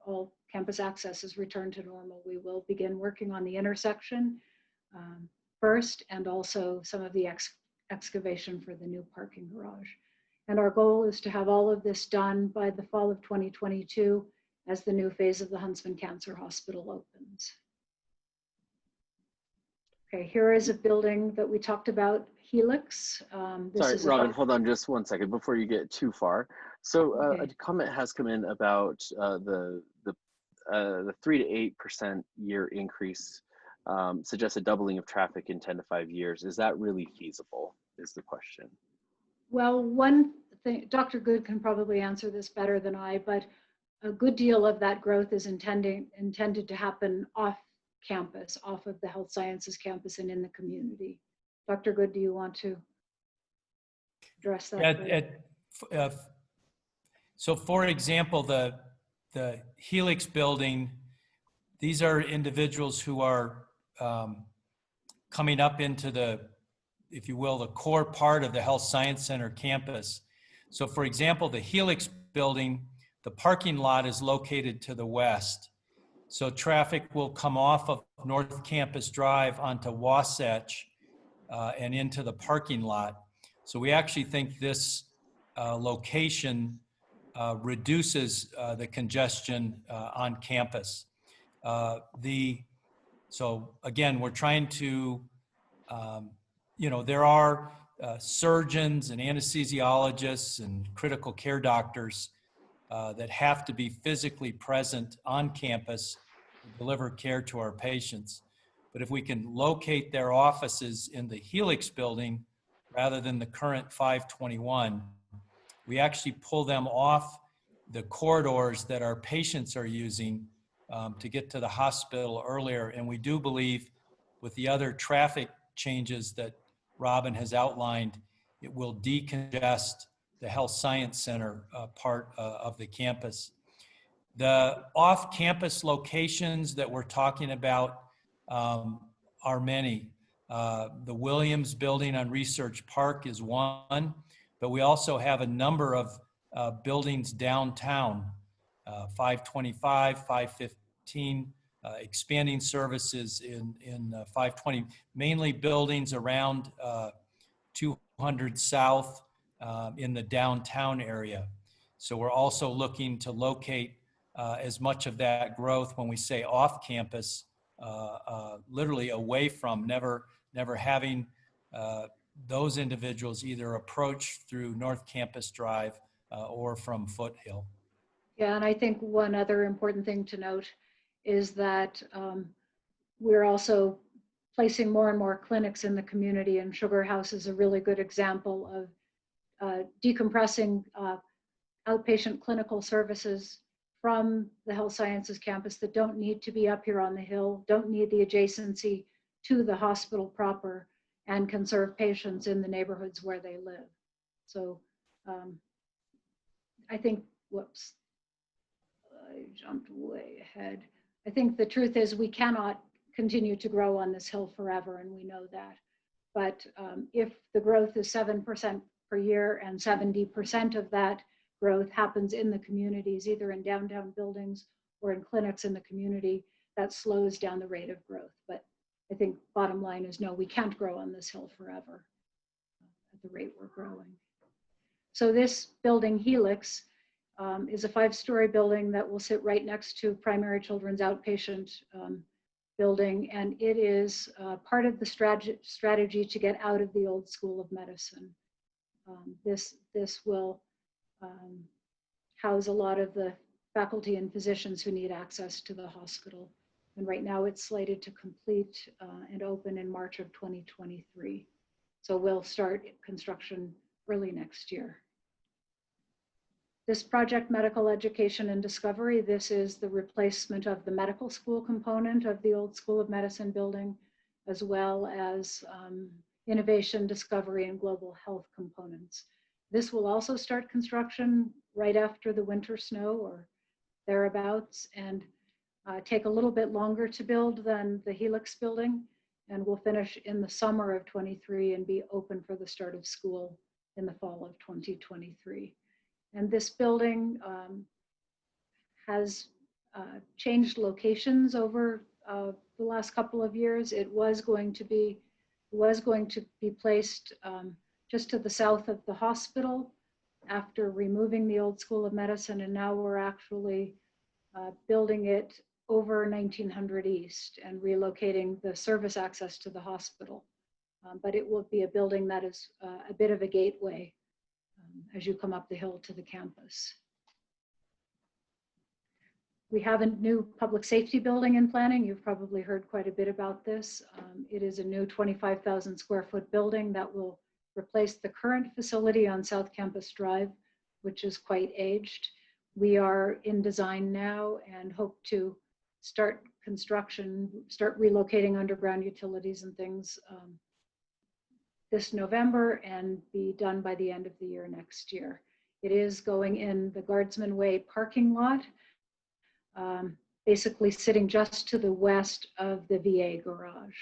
all campus access is returned to normal, we will begin working on the intersection first, and also some of the excavation for the new parking garage. And our goal is to have all of this done by the fall of 2022 as the new phase of the Huntsman Cancer Hospital opens. Okay, here is a building that we talked about, Helix. Sorry, Robin, hold on just 1 second before you get too far. So Okay. a comment has come in about the 3 to 8% year increase suggests a doubling of traffic in 10 to 5 years. Is that really feasible, is the question. Well, one thing, Dr. Good can probably answer this better than I, but a good deal of that growth is intended to happen off campus, off of the health sciences campus and in the community. Dr. Good, do you want to address that? So for example, the Helix building, these are individuals who are coming up into the, if you will, the core part of the Health Science Center campus. So for example, the Helix building, the parking lot is located to the west. So traffic will come off of North Campus Drive onto Wasatch and into the parking lot. So we actually think this location reduces the congestion on campus. So again, we're trying to, there are surgeons and anesthesiologists and critical care doctors that have to be physically present on campus to deliver care to our patients. But if we can locate their offices in the Helix building rather than the current 521, we actually pull them off the corridors that our patients are using to get to the hospital earlier. And we do believe with the other traffic changes that Robin has outlined, it will decongest the Health Science Center part of the campus. The off-campus locations that we're talking about are many. The Williams Building on Research Park is one, but we also have a number of buildings downtown, 525, 515, expanding services in 520, mainly buildings around 200 South in the downtown area. So we're also looking to locate as much of that growth, when we say off campus, literally away from, never having those individuals either approach through North Campus Drive or from Foothill. Yeah, and I think one other important thing to note is that we're also placing more and more clinics in the community, and Sugar House is a really good example of decompressing outpatient clinical services from the health sciences campus that don't need to be up here on the hill, don't need the adjacency to the hospital proper, and can serve patients in the neighborhoods where they live. So I think, whoops, I jumped way ahead. I think the truth is we cannot continue to grow on this hill forever, and we know that. But if the growth is 7% per year and 70% of that growth happens in the communities, either in downtown buildings or in clinics in the community, that slows down the rate of growth. But I think bottom line is no, we can't grow on this hill forever at the rate we're growing. So this building, Helix, is a 5-story building that will sit right next to Primary Children's Outpatient building, and it is part of the strategy to get out of the old School of Medicine. This will house a lot of the faculty and physicians who need access to the hospital. And right now it's slated to complete and open in March of 2023. So we'll start construction early next year. This project, Medical Education and Discovery, this is the replacement of the medical school component of the old School of Medicine building, as well as innovation, discovery, and global health components. This will also start construction right after the winter snow or thereabouts, and take a little bit longer to build than the Helix building, and will finish in the summer of 23 and be open for the start of school in the fall of 2023. And this building has changed locations over the last couple of years. It was going to be placed just to the south of the hospital after removing the old School of Medicine, and now we're actually building it over 1900 East and relocating the service access to the hospital. But it will be a building that is a bit of a gateway as you come up the hill to the campus. We have a new public safety building in planning. You've probably heard quite a bit about this. It is a new 25,000 square foot building that will replace the current facility on South Campus Drive, which is quite aged. We are in design now and hope to start construction, start relocating underground utilities and things this November and be done by the end of the year next year. It is going in the Guardsman Way parking lot, basically sitting just to the west of the VA garage.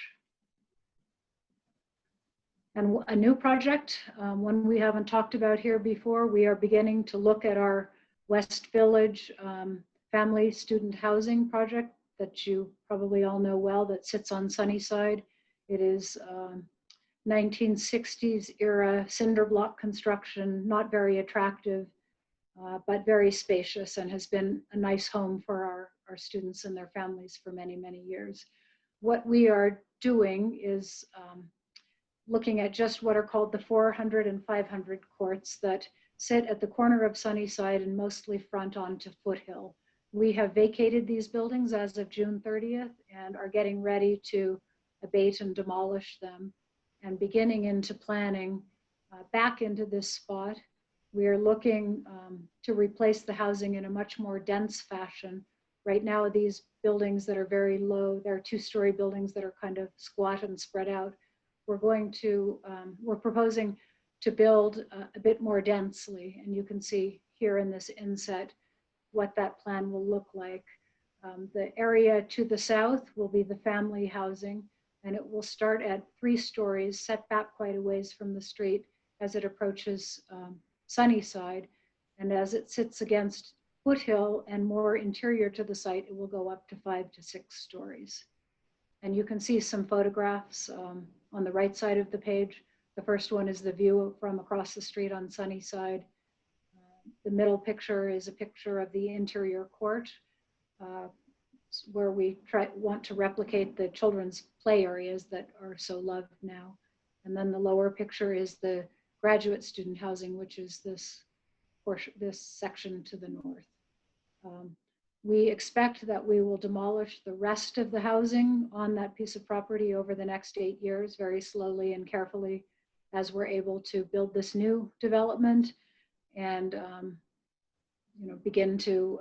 And a new project, one we haven't talked about here before, we are beginning to look at our West Village family student housing project that you probably all know well, that sits on Sunnyside. It is 1960s era cinder block construction, not very attractive, but very spacious, and has been a nice home for our students and their families for many, many years. What we are doing is looking at just what are called the 400 and 500 courts that sit at the corner of Sunnyside and mostly front onto Foothill. We have vacated these buildings as of June 30th and are getting ready to abate and demolish them, and beginning into planning back into this spot. We are looking to replace the housing in a much more dense fashion. Right now, these buildings that are very low, they're 2-story buildings that are kind of squat and spread out. We're proposing to build a bit more densely. And you can see here in this inset what that plan will look like. The area to the south will be the family housing, and it will start at 3 stories, set back quite a ways from the street as it approaches Sunnyside. And as it sits against Foothill and more interior to the site, it will go up to 5 to 6 stories. And you can see some photographs on the right side of the page. The first one is the view from across the street on Sunnyside. The middle picture is a picture of the interior court, where we want to replicate the children's play areas that are so loved now. And then the lower picture is the graduate student housing, which is this portion, this section to the north. We expect that we will demolish the rest of the housing on that piece of property over the next 8 years, very slowly and carefully, as we're able to build this new development and begin to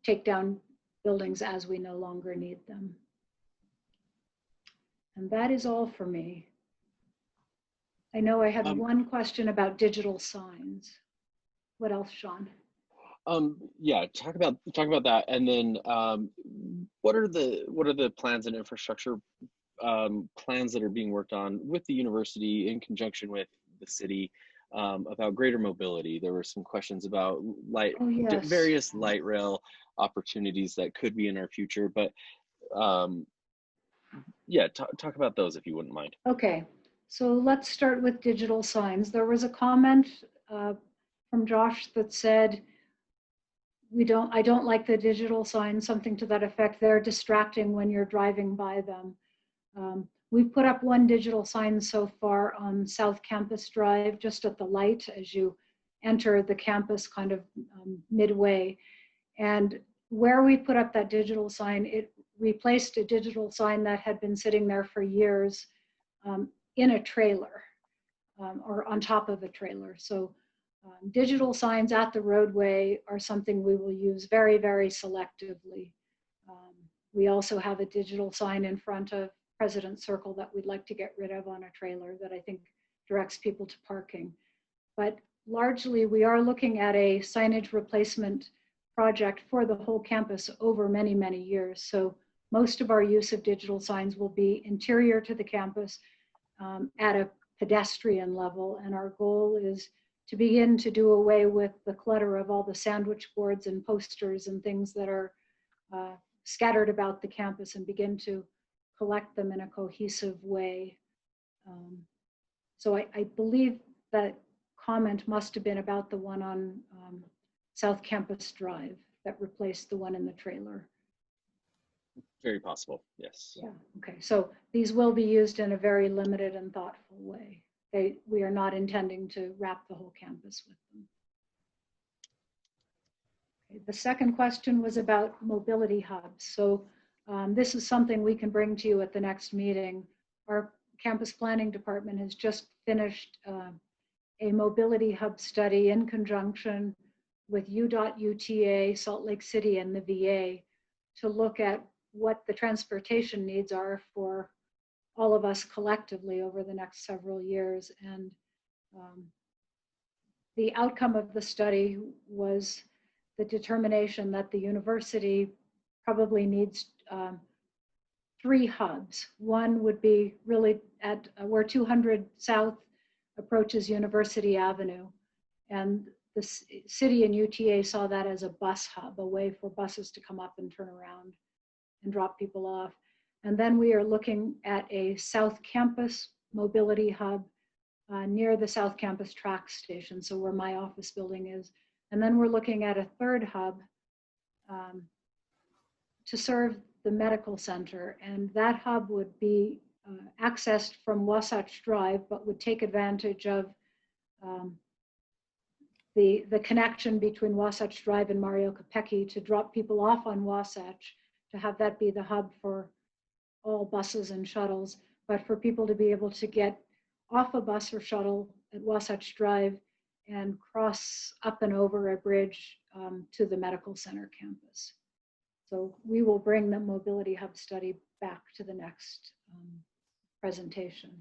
take down buildings as we no longer need them. And that is all for me. I know I had one question about digital signs. What else, Sean? Yeah, talk about that, and then what are the plans and infrastructure plans that are being worked on with the university in conjunction with the city about greater mobility? There were some questions about various light rail opportunities that could be in our future, but yeah, talk about those if you wouldn't mind. Okay, so let's start with digital signs. There was a comment from Josh that said, I don't like the digital signs, something to that effect. They're distracting when you're driving by them. We've put up one digital sign so far on South Campus Drive, just at the light as you enter the campus kind of midway. And where we put up that digital sign, it replaced a digital sign that had been sitting there for years in a trailer or on top of a trailer. So digital signs at the roadway are something we will use very, very selectively. We also have a digital sign in front of President's Circle that we'd like to get rid of on a trailer that I think directs people to parking. But largely, we are looking at a signage replacement project for the whole campus over many, many years. So most of our use of digital signs will be interior to the campus at a pedestrian level. And our goal is to begin to do away with the clutter of all the sandwich boards and posters and things that are scattered about the campus and begin to collect them in a cohesive way. So I believe that comment must have been about the one on South Campus Drive that replaced the one in the trailer. Very possible, yes. Yeah, okay, so these will be used in a very limited and thoughtful way. We are not intending to wrap the whole campus with them. Okay, the second question was about mobility hubs. So this is something we can bring to you at the next meeting. Our campus planning department has just finished a mobility hub study in conjunction with U.UTA, Salt Lake City, and the VA to look at what the transportation needs are for all of us collectively over the next several years. And the outcome of the study was the determination that the university probably needs 3 hubs. One would be really at where 200 South approaches University Avenue. And the city and UTA saw that as a bus hub, a way for buses to come up and turn around and drop people off. And then we are looking at a South Campus mobility hub near the South Campus track station, so where my office building is. And then we're looking at a 3rd hub to serve the medical center. And that hub would be accessed from Wasatch Drive, but would take advantage of the connection between Wasatch Drive and Mario Capecchi to drop people off on Wasatch, to have that be the hub for all buses and shuttles, but for people to be able to get off a bus or shuttle at Wasatch Drive and cross up and over a bridge to the medical center campus. So we will bring the mobility hub study back to the next presentation.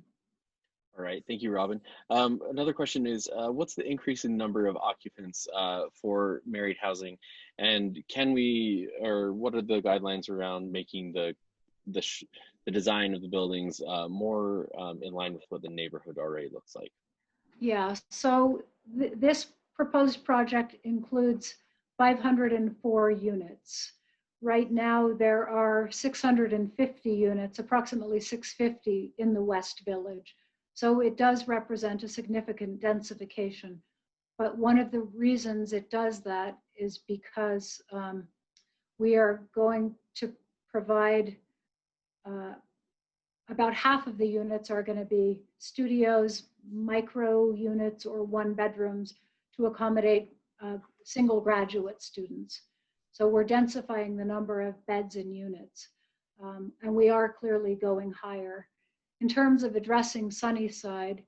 All right, thank you, Robin. Another question is, what's the increase in number of occupants for married housing? And can we, or what are the guidelines around making the design of the buildings more in line with what the neighborhood already looks like? Yeah, so this proposed project includes 504 units. Right now, there are 650 units, approximately 650 in the West Village. So it does represent a significant densification. But one of the reasons it does that is because we are going to provide about half of the units are going to be studios, micro units, or one bedrooms to accommodate single graduate students. So we're densifying the number of beds and units. And we are clearly going higher. In terms of addressing Sunnyside,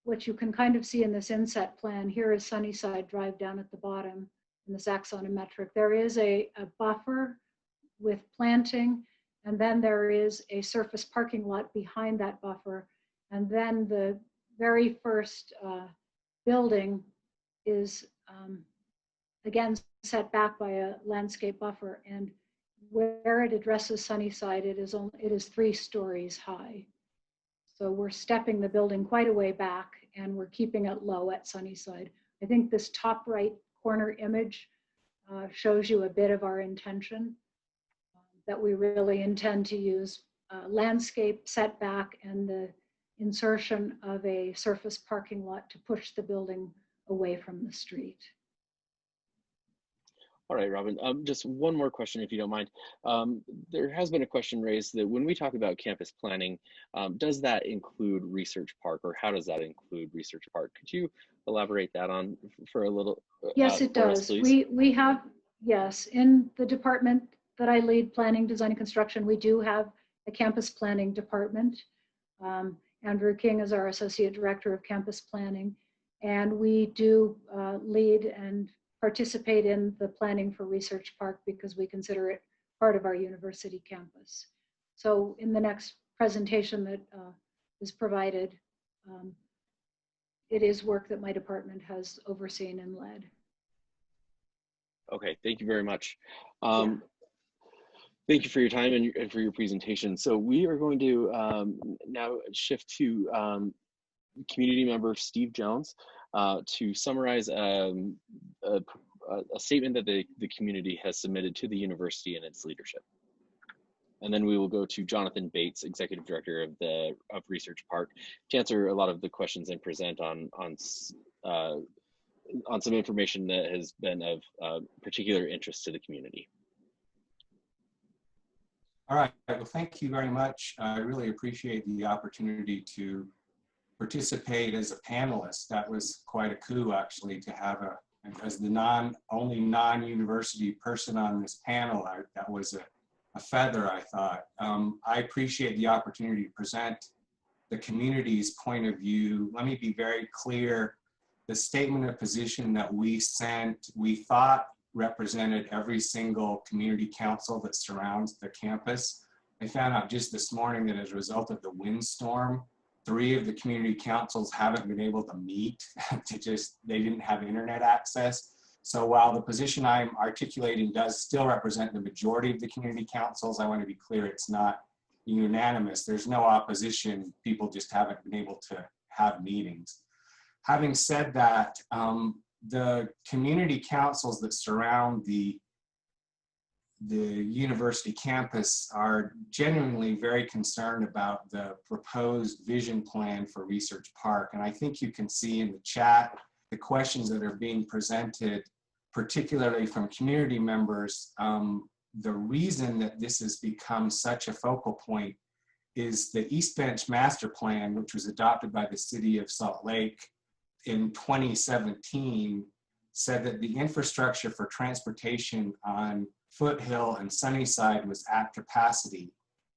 what you can kind of see in this inset plan, here is Sunnyside Drive down at the bottom in this axonometric. There is a buffer with planting, and then there is a surface parking lot behind that buffer. And then the very first building is, again, set back by a landscape buffer. And where it addresses Sunnyside, it is 3 stories high. So we're stepping the building quite a way back, and we're keeping it low at Sunnyside. I think this top right corner image shows you a bit of our intention, that we really intend to use landscape setback and the insertion of a surface parking lot to push the building away from the street. All right, Robin, just one more question, if you don't mind. There has been a question raised that when we talk about campus planning, does that include Research Park, or how does that include Research Park? Could you elaborate that on for a little? Yes, it does. We have, yes, in the department that I lead, planning, design, and construction, we do have a campus planning department. Andrew King is our associate director of campus planning, and we do lead and participate in the planning for Research Park because we consider it part of our university campus. So in the next presentation that is provided, it is work that my department has overseen and led. Okay, thank you very much. Yeah. Thank you for your time and for your presentation. So we are going to now shift to community member Steve Jones to summarize a statement that the community has submitted to the university and its leadership. And then we will go to Jonathon Bates, Executive Director of Research Park, to answer a lot of the questions and present on some information that has been of particular interest to the community. All right, well, thank you very much. I really appreciate the opportunity to participate as a panelist. That was quite a coup, actually, to have as the only non-university person on this panel. That was a feather, I thought. I appreciate the opportunity to present the community's point of view. Let me be very clear. The statement of position that we sent, we thought represented every single community council that surrounds the campus. I found out just this morning that as a result of the windstorm, 3 of the community councils haven't been able to meet. They didn't have internet access. So while the position I'm articulating does still represent the majority of the community councils, I want to be clear, it's not unanimous. There's no opposition. People just haven't been able to have meetings. Having said that, the community councils that surround the university campus are genuinely very concerned about the proposed vision plan for Research Park. And I think you can see in the chat the questions that are being presented, particularly from community members. The reason that this has become such a focal point is the East Bench Master Plan, which was adopted by the city of Salt Lake in 2017, said that the infrastructure for transportation on Foothill and Sunnyside was at capacity.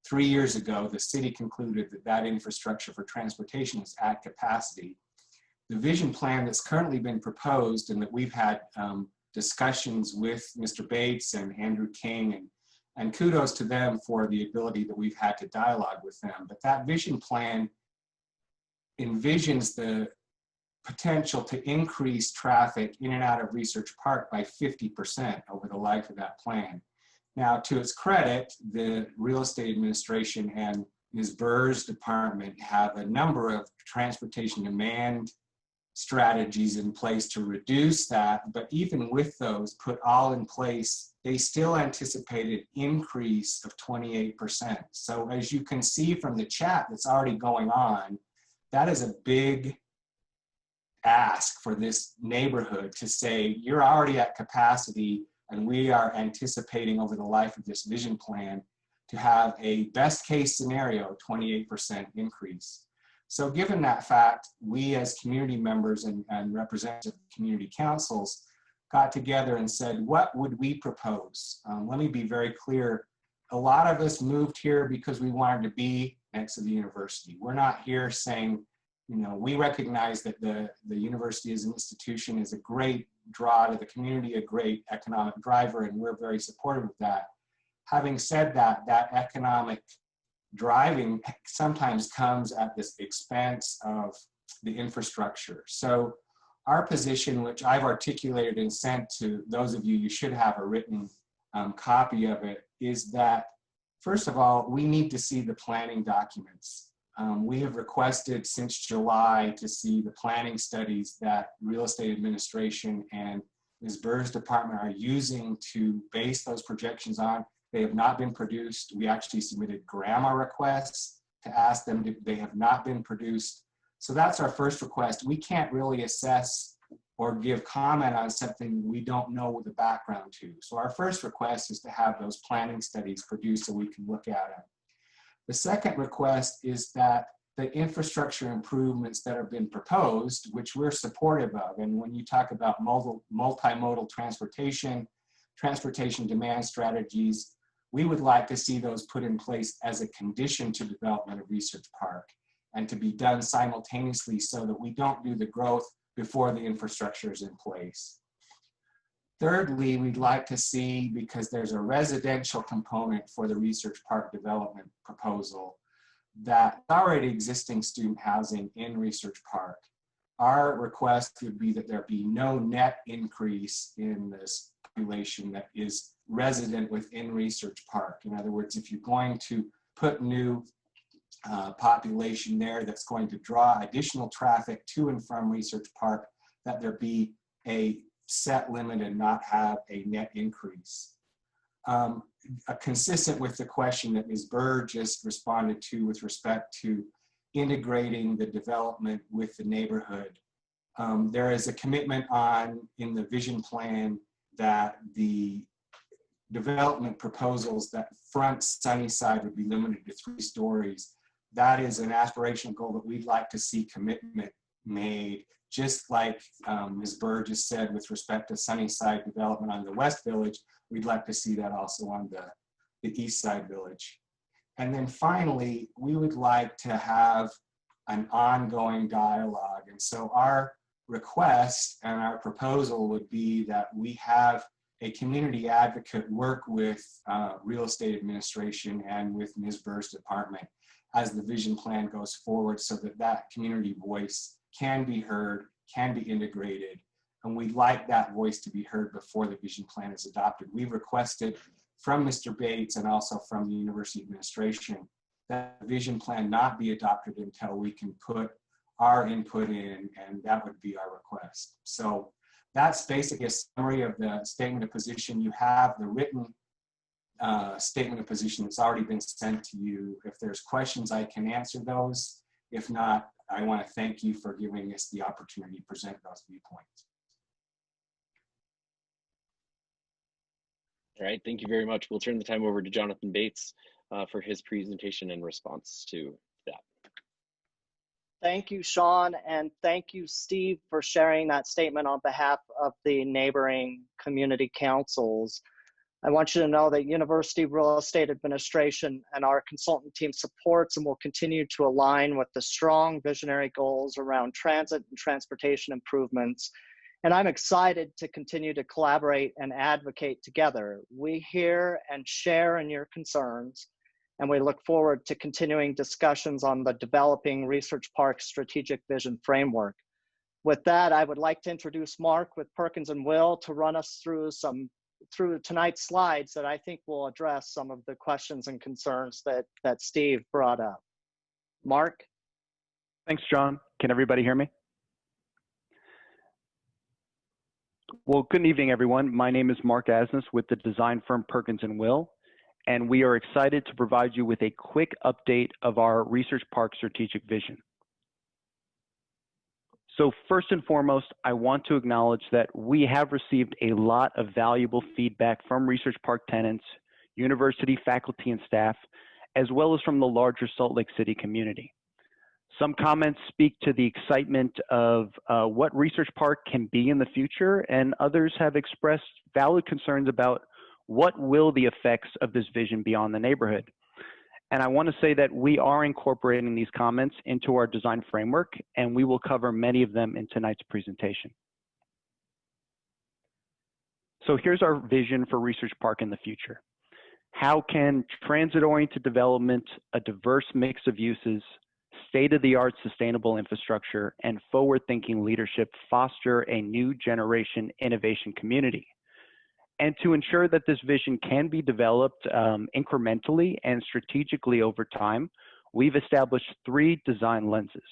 3 years ago, the city concluded that that infrastructure for transportation was at capacity. The vision plan that's currently been proposed, and that we've had discussions with Mr. Bates and Andrew King, and kudos to them for the ability that we've had to dialogue with them. But that vision plan envisions the potential to increase traffic in and out of Research Park by 50% over the life of that plan. Now, to its credit, the Real Estate Administration and Ms. Burr's department have a number of transportation demand strategies in place to reduce that, but even with those put all in place, they still anticipated increase of 28%. So as you can see from the chat that's already going on, that is a big ask for this neighborhood to say, you're already at capacity and we are anticipating over the life of this vision plan to have a best case scenario, 28% increase. So given that fact, we as community members and representatives of community councils got together and said, what would we propose? Let me be very clear. A lot of us moved here because we wanted to be next to the university. We're not here saying, you know, we recognize that the university as an institution is a great draw to the community, a great economic driver, and we're very supportive of that. Having said that, that economic driving sometimes comes at the expense of the infrastructure. So our position, which I've articulated and sent to those of you, you should have a written copy of it, is that, first of all, we need to see the planning documents. We have requested since July to see the planning studies that Real Estate Administration and Ms. Burr's department are using to base those projections on. They have not been produced. We actually submitted grandma requests to ask them to, they have not been produced. So that's our first request. We can't really assess or give comment on something we don't know the background to. So our first request is to have those planning studies produced so we can look at them. The second request is that the infrastructure improvements that have been proposed, which we're supportive of, and when you talk about multimodal transportation demand strategies, we would like to see those put in place as a condition to development of Research Park and to be done simultaneously so that we don't do the growth before the infrastructure is in place. Thirdly, we'd like to see, because there's a residential component for the Research Park development proposal, that already existing student housing in Research Park. Our request would be that there be no net increase in this population that is resident within Research Park. In other words, if you're going to put new population there that's going to draw additional traffic to and from Research Park, that there be a set limit and not have a net increase. Consistent with the question that Ms. Burr just responded to with respect to integrating the development with the neighborhood. There is a commitment in the vision plan that the development proposals that front Sunnyside would be limited to 3 stories. That is an aspirational goal that we'd like to see commitment made, just like Ms. Burr just said with respect to Sunnyside development on the West Village. We'd like to see that also on the East Side Village. And then finally, we would like to have an ongoing dialogue. And so our request and our proposal would be that we have a community advocate work with Real Estate Administration and with Ms. Burr's department as the vision plan goes forward, so that that community voice can be heard, can be integrated, and we'd like that voice to be heard before the vision plan is adopted. We've requested from Mr. Bates and also from the University Administration that the vision plan not be adopted until we can put our input in, and that would be our request. So that's basically a summary of the statement of position. You have the written statement of position that's already been sent to you. If there's questions, I can answer those. If not, I want to thank you for giving us the opportunity to present those viewpoints. All right, thank you very much. We'll turn the time over to Jonathon Bates for his presentation in response to that. Thank you, Sean, and thank you, Steve, for sharing that statement on behalf of the neighboring community councils. I want you to know that University Real Estate Administration and our consultant team supports and will continue to align with the strong visionary goals around transit and transportation improvements. And I'm excited to continue to collaborate and advocate together. We hear and share in your concerns, and we look forward to continuing discussions on the Developing Research Park Strategic Vision Framework. With that, I would like to introduce Mark with Perkins and Will to run us through tonight's slides that I think will address some of the questions and concerns that Steve brought up. Mark? Thanks, John. Can everybody hear me? Well, good evening, everyone. My name is Mark Asnes with the design firm Perkins and Will, and we are excited to provide you with a quick update of our Research Park Strategic Vision. So first and foremost, I want to acknowledge that we have received a lot of valuable feedback from Research Park tenants, university faculty and staff, as well as from the larger Salt Lake City community. Some comments speak to the excitement of what Research Park can be in the future, and others have expressed valid concerns about what will the effects of this vision be on the neighborhood. And I want to say that we are incorporating these comments into our design framework, and we will cover many of them in tonight's presentation. So here's our vision for Research Park in the future. How can transit-oriented development, a diverse mix of uses, state-of-the-art sustainable infrastructure, and forward-thinking leadership foster a new generation innovation community? And to ensure that this vision can be developed incrementally and strategically over time, we've established 3 design lenses.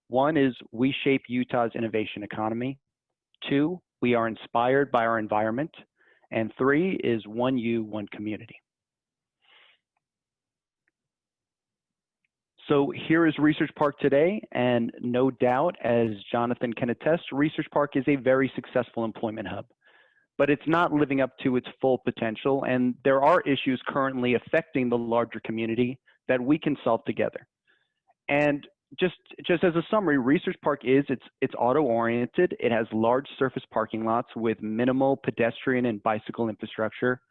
1 is we shape Utah's innovation economy. 2, we are inspired by our environment. And 3 is one U, one community. So here is Research Park today, and no doubt, as Jonathon can attest, Research Park is a very successful employment hub. But it's not living up to its full potential, and there are issues currently affecting the larger community that we can solve together. And just as a summary, Research Park it's auto-oriented. It has large surface parking lots with minimal pedestrian and bicycle infrastructure.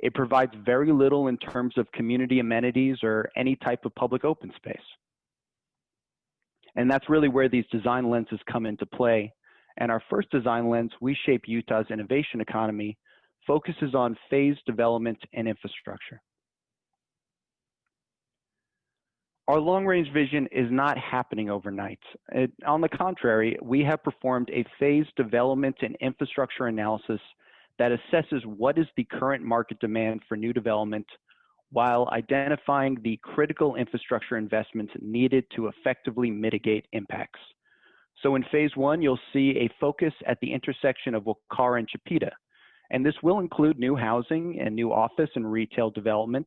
It provides very little in terms of community amenities or any type of public open space. And that's really where these design lenses come into play. And our first design lens, we shape Utah's innovation economy, focuses on phased development and infrastructure. Our long-range vision is not happening overnight. On the contrary, we have performed a phased development and infrastructure analysis that assesses what is the current market demand for new development while identifying the critical infrastructure investments needed to effectively mitigate impacts. So in phase 1, you'll see a focus at the intersection of Waukara and Chipeta. And this will include new housing and new office and retail development,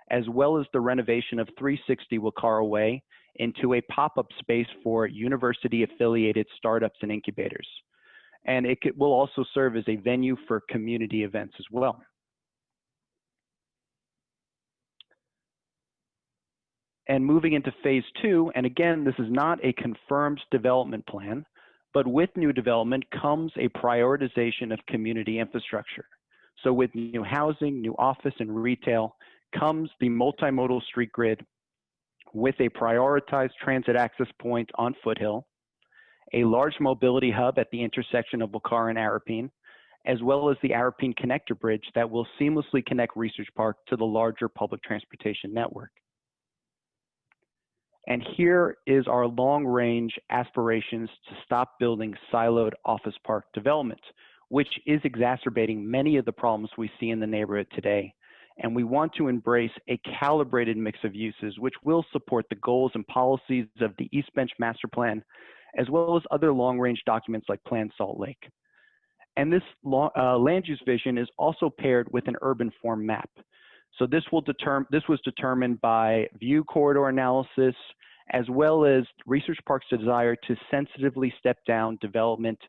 as well as the renovation of 360 Waukara Way into a pop-up space for university-affiliated startups and incubators. And it will also serve as a venue for community events as well. And moving into phase 2, and again, this is not a confirmed development plan, but with new development comes a prioritization of community infrastructure. So with new housing, new office and retail comes the multimodal street grid with a prioritized transit access point on Foothill, a large mobility hub at the intersection of Waukara and Arapeen, as well as the Arapeen Connector Bridge that will seamlessly connect Research Park to the larger public transportation network. And here is our long-range aspirations to stop building siloed office park development, which is exacerbating many of the problems we see in the neighborhood today. And we want to embrace a calibrated mix of uses, which will support the goals and policies of the East Bench Master Plan, as well as other long-range documents like Plan Salt Lake. And this land use vision is also paired with an urban form map. So this was determined by view corridor analysis, as well as Research Park's desire to sensitively step down development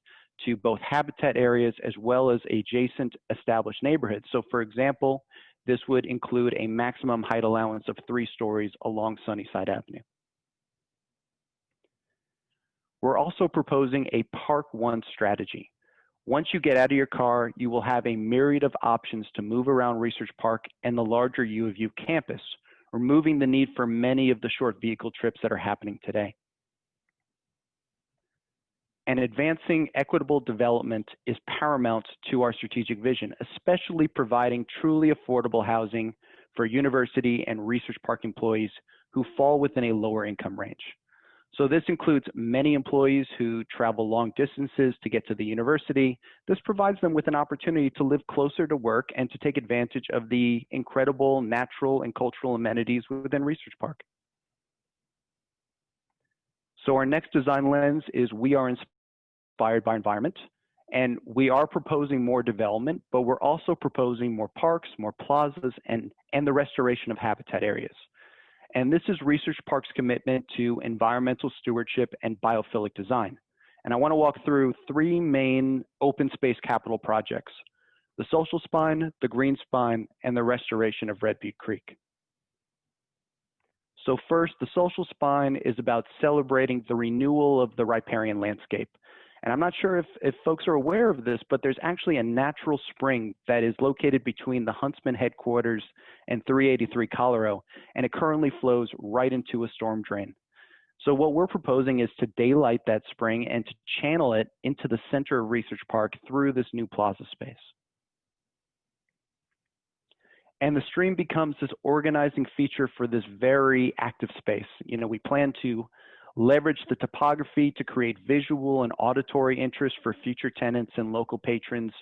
to both habitat areas as well as adjacent established neighborhoods. So for example, this would include a maximum height allowance of 3 stories along Sunnyside Avenue. We're also proposing a Park One strategy. Once you get out of your car, you will have a myriad of options to move around Research Park and the larger U of U campus, removing the need for many of the short vehicle trips that are happening today. And advancing equitable development is paramount to our strategic vision, especially providing truly affordable housing for university and research park employees who fall within a lower income range. So this includes many employees who travel long distances to get to the university. This provides them with an opportunity to live closer to work and to take advantage of the incredible natural and cultural amenities within Research Park. So our next design lens is we are inspired by environment, and we are proposing more development, but we're also proposing more parks, more plazas, and the restoration of habitat areas. And this is Research Park's commitment to environmental stewardship and biophilic design. And I want to walk through three main open space capital projects: the social spine, the green spine, and the restoration of Red Butte Creek. So first, the social spine is about celebrating the renewal of the riparian landscape. And I'm not sure if folks are aware of this, but there's actually a natural spring that is located between the Huntsman headquarters and 383 Colorado, and it currently flows right into a storm drain. So what we're proposing is to daylight that spring and to channel it into the center of Research Park through this new plaza space. And the stream becomes this organizing feature for this very active space. You know, we plan to leverage the topography to create visual and auditory interest for future tenants and local patrons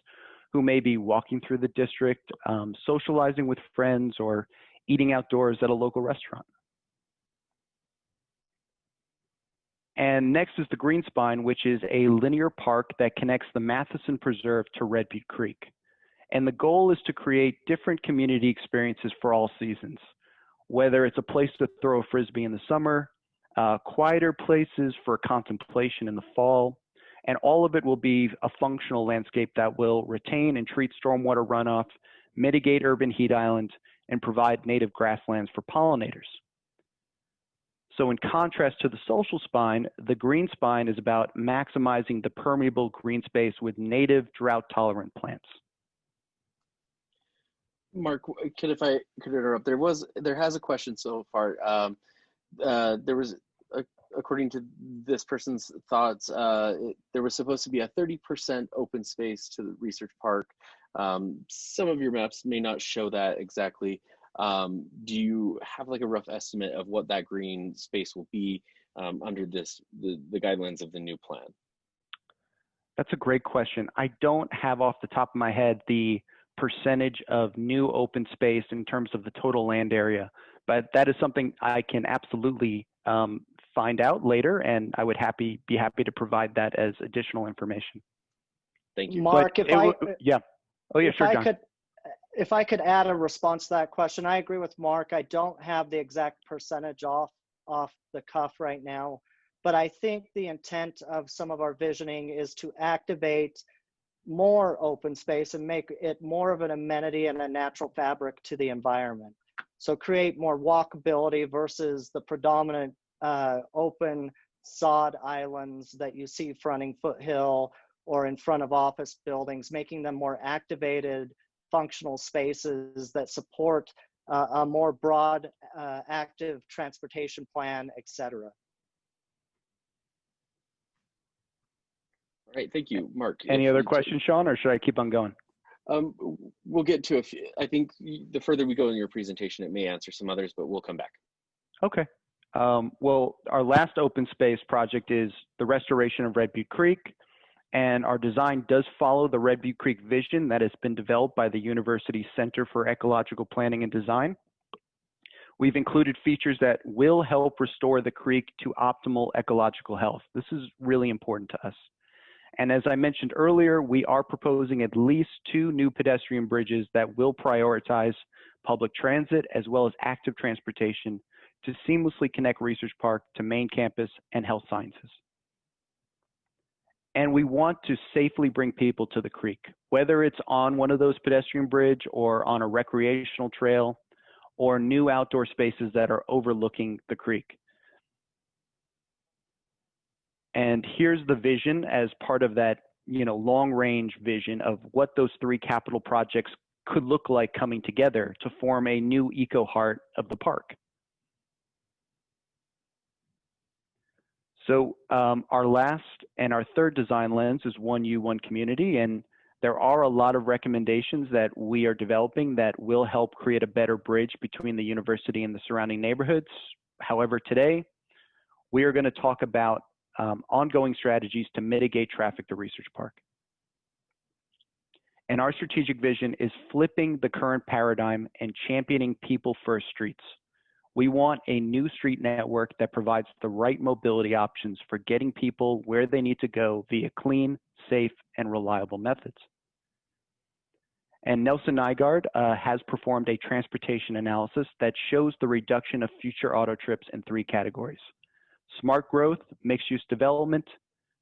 who may be walking through the district, socializing with friends, or eating outdoors at a local restaurant. And next is the green spine, which is a linear park that connects the Matheson Preserve to Red Butte Creek. And the goal is to create different community experiences for all seasons, whether it's a place to throw a Frisbee in the summer, quieter places for contemplation in the fall, and all of it will be a functional landscape that will retain and treat stormwater runoff, mitigate urban heat islands, and provide native grasslands for pollinators. So in contrast to the social spine, the green spine is about maximizing the permeable green space with native drought-tolerant plants. Mark, could interrupt? There has a question so far. There was, according to this person's thoughts, there was supposed to be a 30% open space to the Research Park. Some of your maps may not show that exactly. Do you have like a rough estimate of what that green space will be under the guidelines of the new plan? That's a great question. I don't have off the top of my head the percentage of new open space in terms of the total land area, but that is something I can absolutely find out later, and I would be happy to provide that as additional information. Thank you. Mark, John. If I could add a response to that question, I agree with Mark. I don't have the exact percentage off the cuff right now, but I think the intent of some of our visioning is to activate more open space and make it more of an amenity and a natural fabric to the environment. So create more walkability versus the predominant open sod islands that you see fronting Foothill or in front of office buildings, making them more activated, functional spaces that support a more broad, active transportation plan, et cetera. All right, thank you, Mark. Any other questions, Sean, or should I keep on going? We'll get to a few. I think the further we go in your presentation, it may answer some others, but we'll come back. Okay. Well, our last open space project is the restoration of Red Butte Creek, and our design does follow the Red Butte Creek vision that has been developed by the University Center for Ecological Planning and Design. We've included features that will help restore the creek to optimal ecological health. This is really important to us. And as I mentioned earlier, we are proposing at least 2 new pedestrian bridges that will prioritize public transit as well as active transportation to seamlessly connect Research Park to main campus and health sciences. And we want to safely bring people to the creek, whether it's on one of those pedestrian bridge or on a recreational trail or new outdoor spaces that are overlooking the creek. And here's the vision as part of that, long range vision of what those 3 capital projects could look like coming together to form a new eco heart of the park. So our last and our third design lens is 1U, 1 community, and There are a lot of recommendations that we are developing that will help create a better bridge between the university and the surrounding neighborhoods. However, today, we are going to talk about ongoing strategies to mitigate traffic to Research Park. And our strategic vision is flipping the current paradigm and championing people-first streets. We want a new street network that provides the right mobility options for getting people where they need to go via clean, safe, and reliable methods. And Nelson Nygaard has performed a transportation analysis that shows the reduction of future auto trips in 3 categories: smart growth, mixed-use development,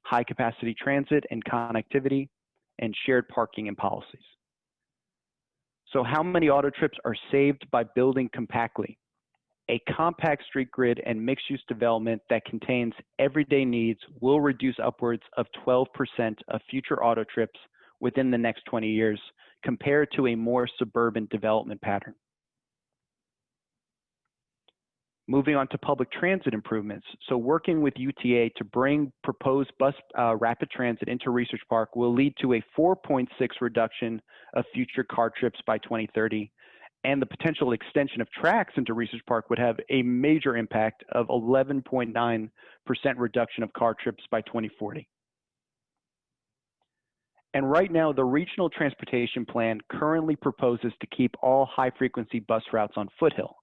high-capacity transit and connectivity, and shared parking and policies. So how many auto trips are saved by building compactly? A compact street grid and mixed-use development that contains everyday needs will reduce upwards of 12% of future auto trips within the next 20 years, compared to a more suburban development pattern. Moving on to public transit improvements. So working with UTA to bring proposed bus rapid transit into Research Park will lead to a 4.6 reduction of future car trips by 2030. And the potential extension of tracks into Research Park would have a major impact of 11.9% reduction of car trips by 2040. And right now, the Regional Transportation Plan currently proposes to keep all high-frequency bus routes on Foothill.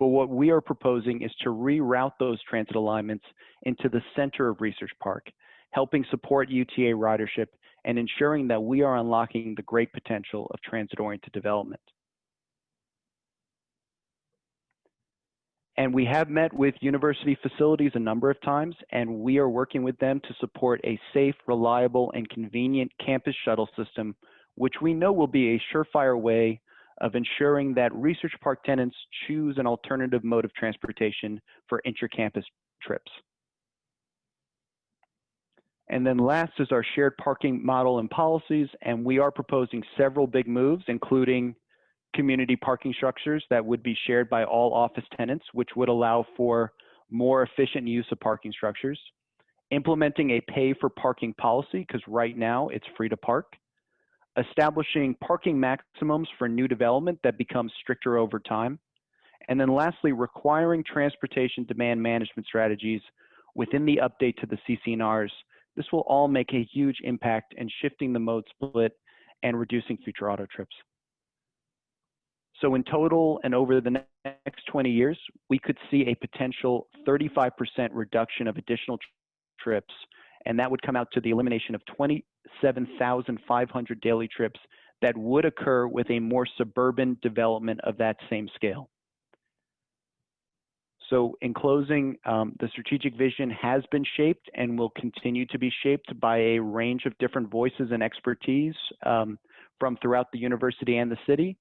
But what we are proposing is to reroute those transit alignments into the center of Research Park, helping support UTA ridership and ensuring that we are unlocking the great potential of transit-oriented development. And we have met with university facilities a number of times, and we are working with them to support a safe, reliable, and convenient campus shuttle system, which we know will be a surefire way of ensuring that Research Park tenants choose an alternative mode of transportation for intra-campus trips. And then last is our shared parking model and policies, and we are proposing several big moves, including community parking structures that would be shared by all office tenants, which would allow for more efficient use of parking structures, implementing a pay for parking policy, because right now it's free to park, establishing parking maximums for new development that becomes stricter over time, and then lastly, requiring transportation demand management strategies within the update to the CCNRs. This will all make a huge impact in shifting the mode split and reducing future auto trips. So in total and over the next 20 years, we could see a potential 35% reduction of additional trips, and that would come out to the elimination of 27,500 daily trips that would occur with a more suburban development of that same scale. So in closing, the strategic vision has been shaped and will continue to be shaped by a range of different voices and expertise from throughout the university and the city.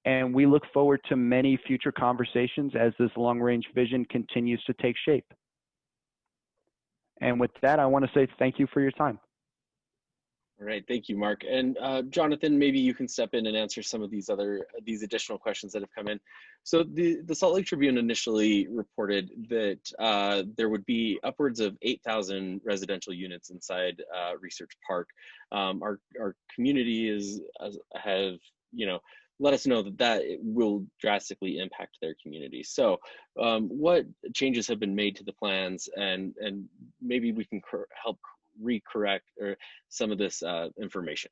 And we look forward to many future conversations as this long-range vision continues to take shape. And with that, I want to say thank you for your time. All right, thank you, Mark. And Jonathan, maybe you can step in and answer some of these additional questions that have come in. So the Salt Lake Tribune initially reported that there would be upwards of 8,000 residential units inside Research Park. Our community have let us know that will drastically impact their community. So what changes have been made to the plans, and maybe we can help recorrect some of this information.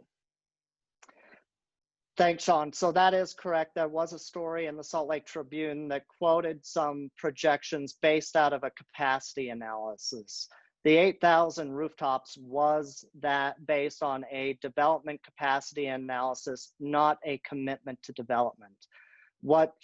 Thanks, Sean. So that is correct. There was a story in the Salt Lake Tribune that quoted some projections based out of a capacity analysis. The 8,000 rooftops was that based on a development capacity analysis, not a commitment to development. What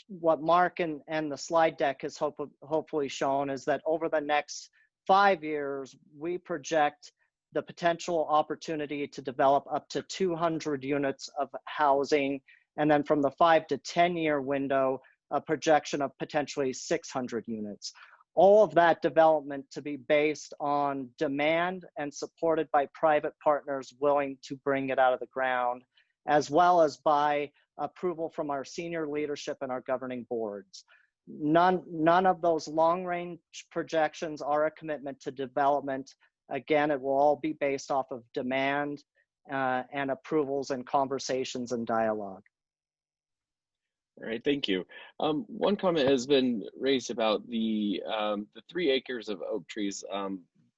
Mark and the slide deck has hopefully shown is that over the next 5 years, we project the potential opportunity to develop up to 200 units of housing. And then from the 5 to 10 year window, a projection of potentially 600 units. All of that development to be based on demand and supported by private partners willing to bring it out of the ground, as well as by approval from our senior leadership and our governing boards. None of those long-range projections are a commitment to development. Again, it will all be based off of demand and approvals and conversations and dialogue. All right, thank you. One comment has been raised about the 3 acres of oak trees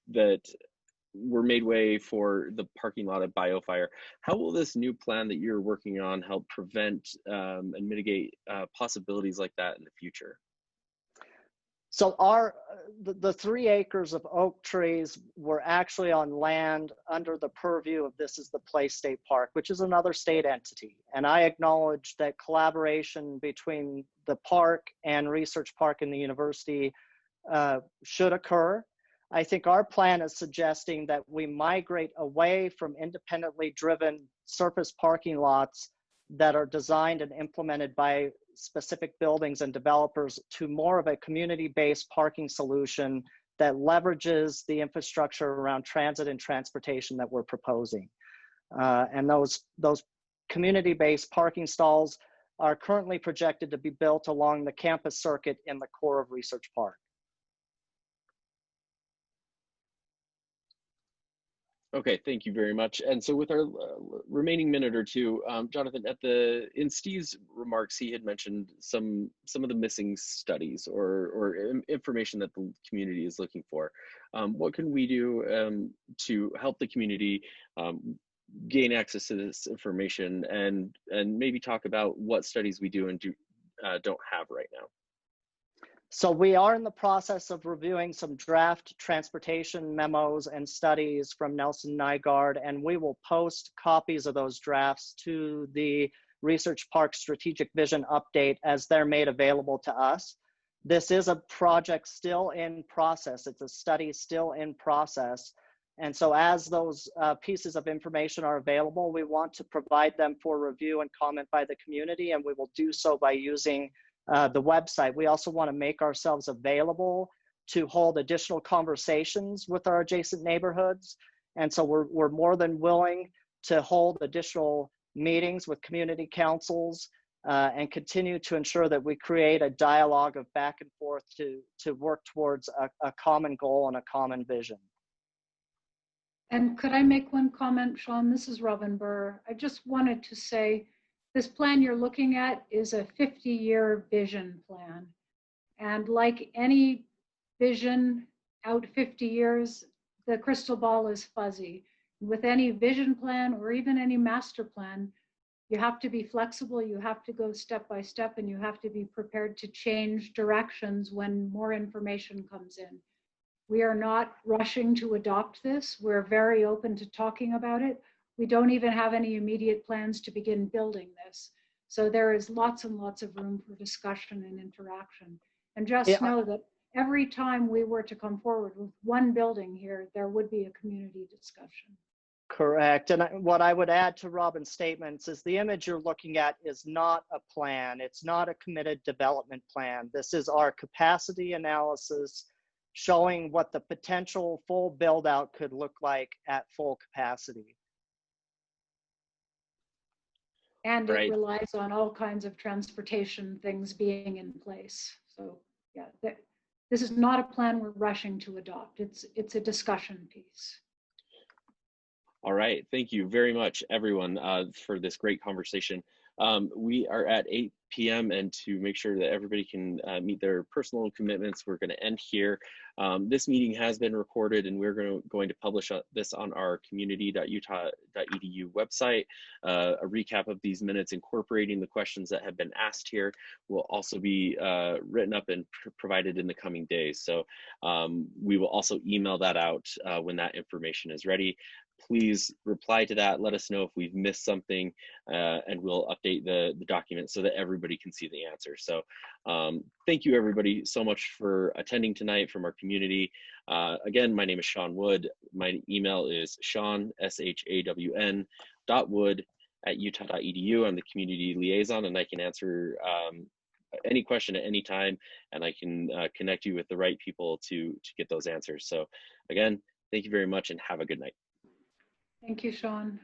that were made way for the parking lot at BioFire. How will this new plan that you're working on help prevent and mitigate possibilities like that in the future? So the 3 acres of oak trees were actually on land under the purview of This Is the Place State Park, which is another state entity. And I acknowledge that collaboration between the park and Research Park and the university should occur. I think our plan is suggesting that we migrate away from independently driven surface parking lots that are designed and implemented by specific buildings and developers to more of a community-based parking solution that leverages the infrastructure around transit and transportation that we're proposing. And those community-based parking stalls are currently projected to be built along the campus circuit in the core of Research Park. Okay, thank you very much. And so with our remaining minute or two, Jonathon, in Steve's remarks, he had mentioned some of the missing studies or information that the community is looking for. What can we do to help the community gain access to this information and maybe talk about what studies we do and don't have right now? So we are in the process of reviewing some draft transportation memos and studies from Nelson Nygaard, and we will post copies of those drafts to the Research Park Strategic Vision Update as they're made available to us. This is a project still in process. It's a study still in process. And so as those pieces of information are available, we want to provide them for review and comment by the community, and we will do so by using the website. We also want to make ourselves available to hold additional conversations with our adjacent neighborhoods. And so we're more than willing to hold additional meetings with community councils and continue to ensure that we create a dialogue of back and forth to work towards a common goal and a common vision. And could I make one comment, Sean? This is Robin Burr. I just wanted to say, this plan you're looking at is a 50-year vision plan. And like any vision out 50 years, the crystal ball is fuzzy. With any vision plan or even any master plan, you have to be flexible, you have to go step by step, and you have to be prepared to change directions when more information comes in. We are not rushing to adopt this. We're very open to talking about it. We don't even have any immediate plans to begin building this. So there is lots and lots of room for discussion and interaction. And just know that every time we were to come forward with one building here, there would be a community discussion. Correct. And what I would add to Robin's statements is the image you're looking at is not a plan. It's not a committed development plan. This is our capacity analysis showing what the potential full build out could look like at full capacity. And it relies on all kinds of transportation things being in place. So yeah, this is not a plan we're rushing to adopt. It's a discussion piece. All right, thank you very much, everyone, for this great conversation. We are at 8 p.m. and to make sure that everybody can meet their personal commitments, we're going to end here. This meeting has been recorded and we're going to publish this on our community.utah.edu website. A recap of these minutes incorporating the questions that have been asked here will also be written up and provided in the coming days. So we will also email that out when that information is ready. Please reply to that. Let us know if we've missed something and we'll update the document so that everybody can see the answer. So thank you everybody so much for attending tonight from our community. Again, my name is Sean Wood. My email is Sean, SHAWN, .wood@utah.edu. I'm the community liaison and I can answer any question at any time and I can connect you with the right people to get those answers. So again, thank you very much and have a good night. Thank you, Sean.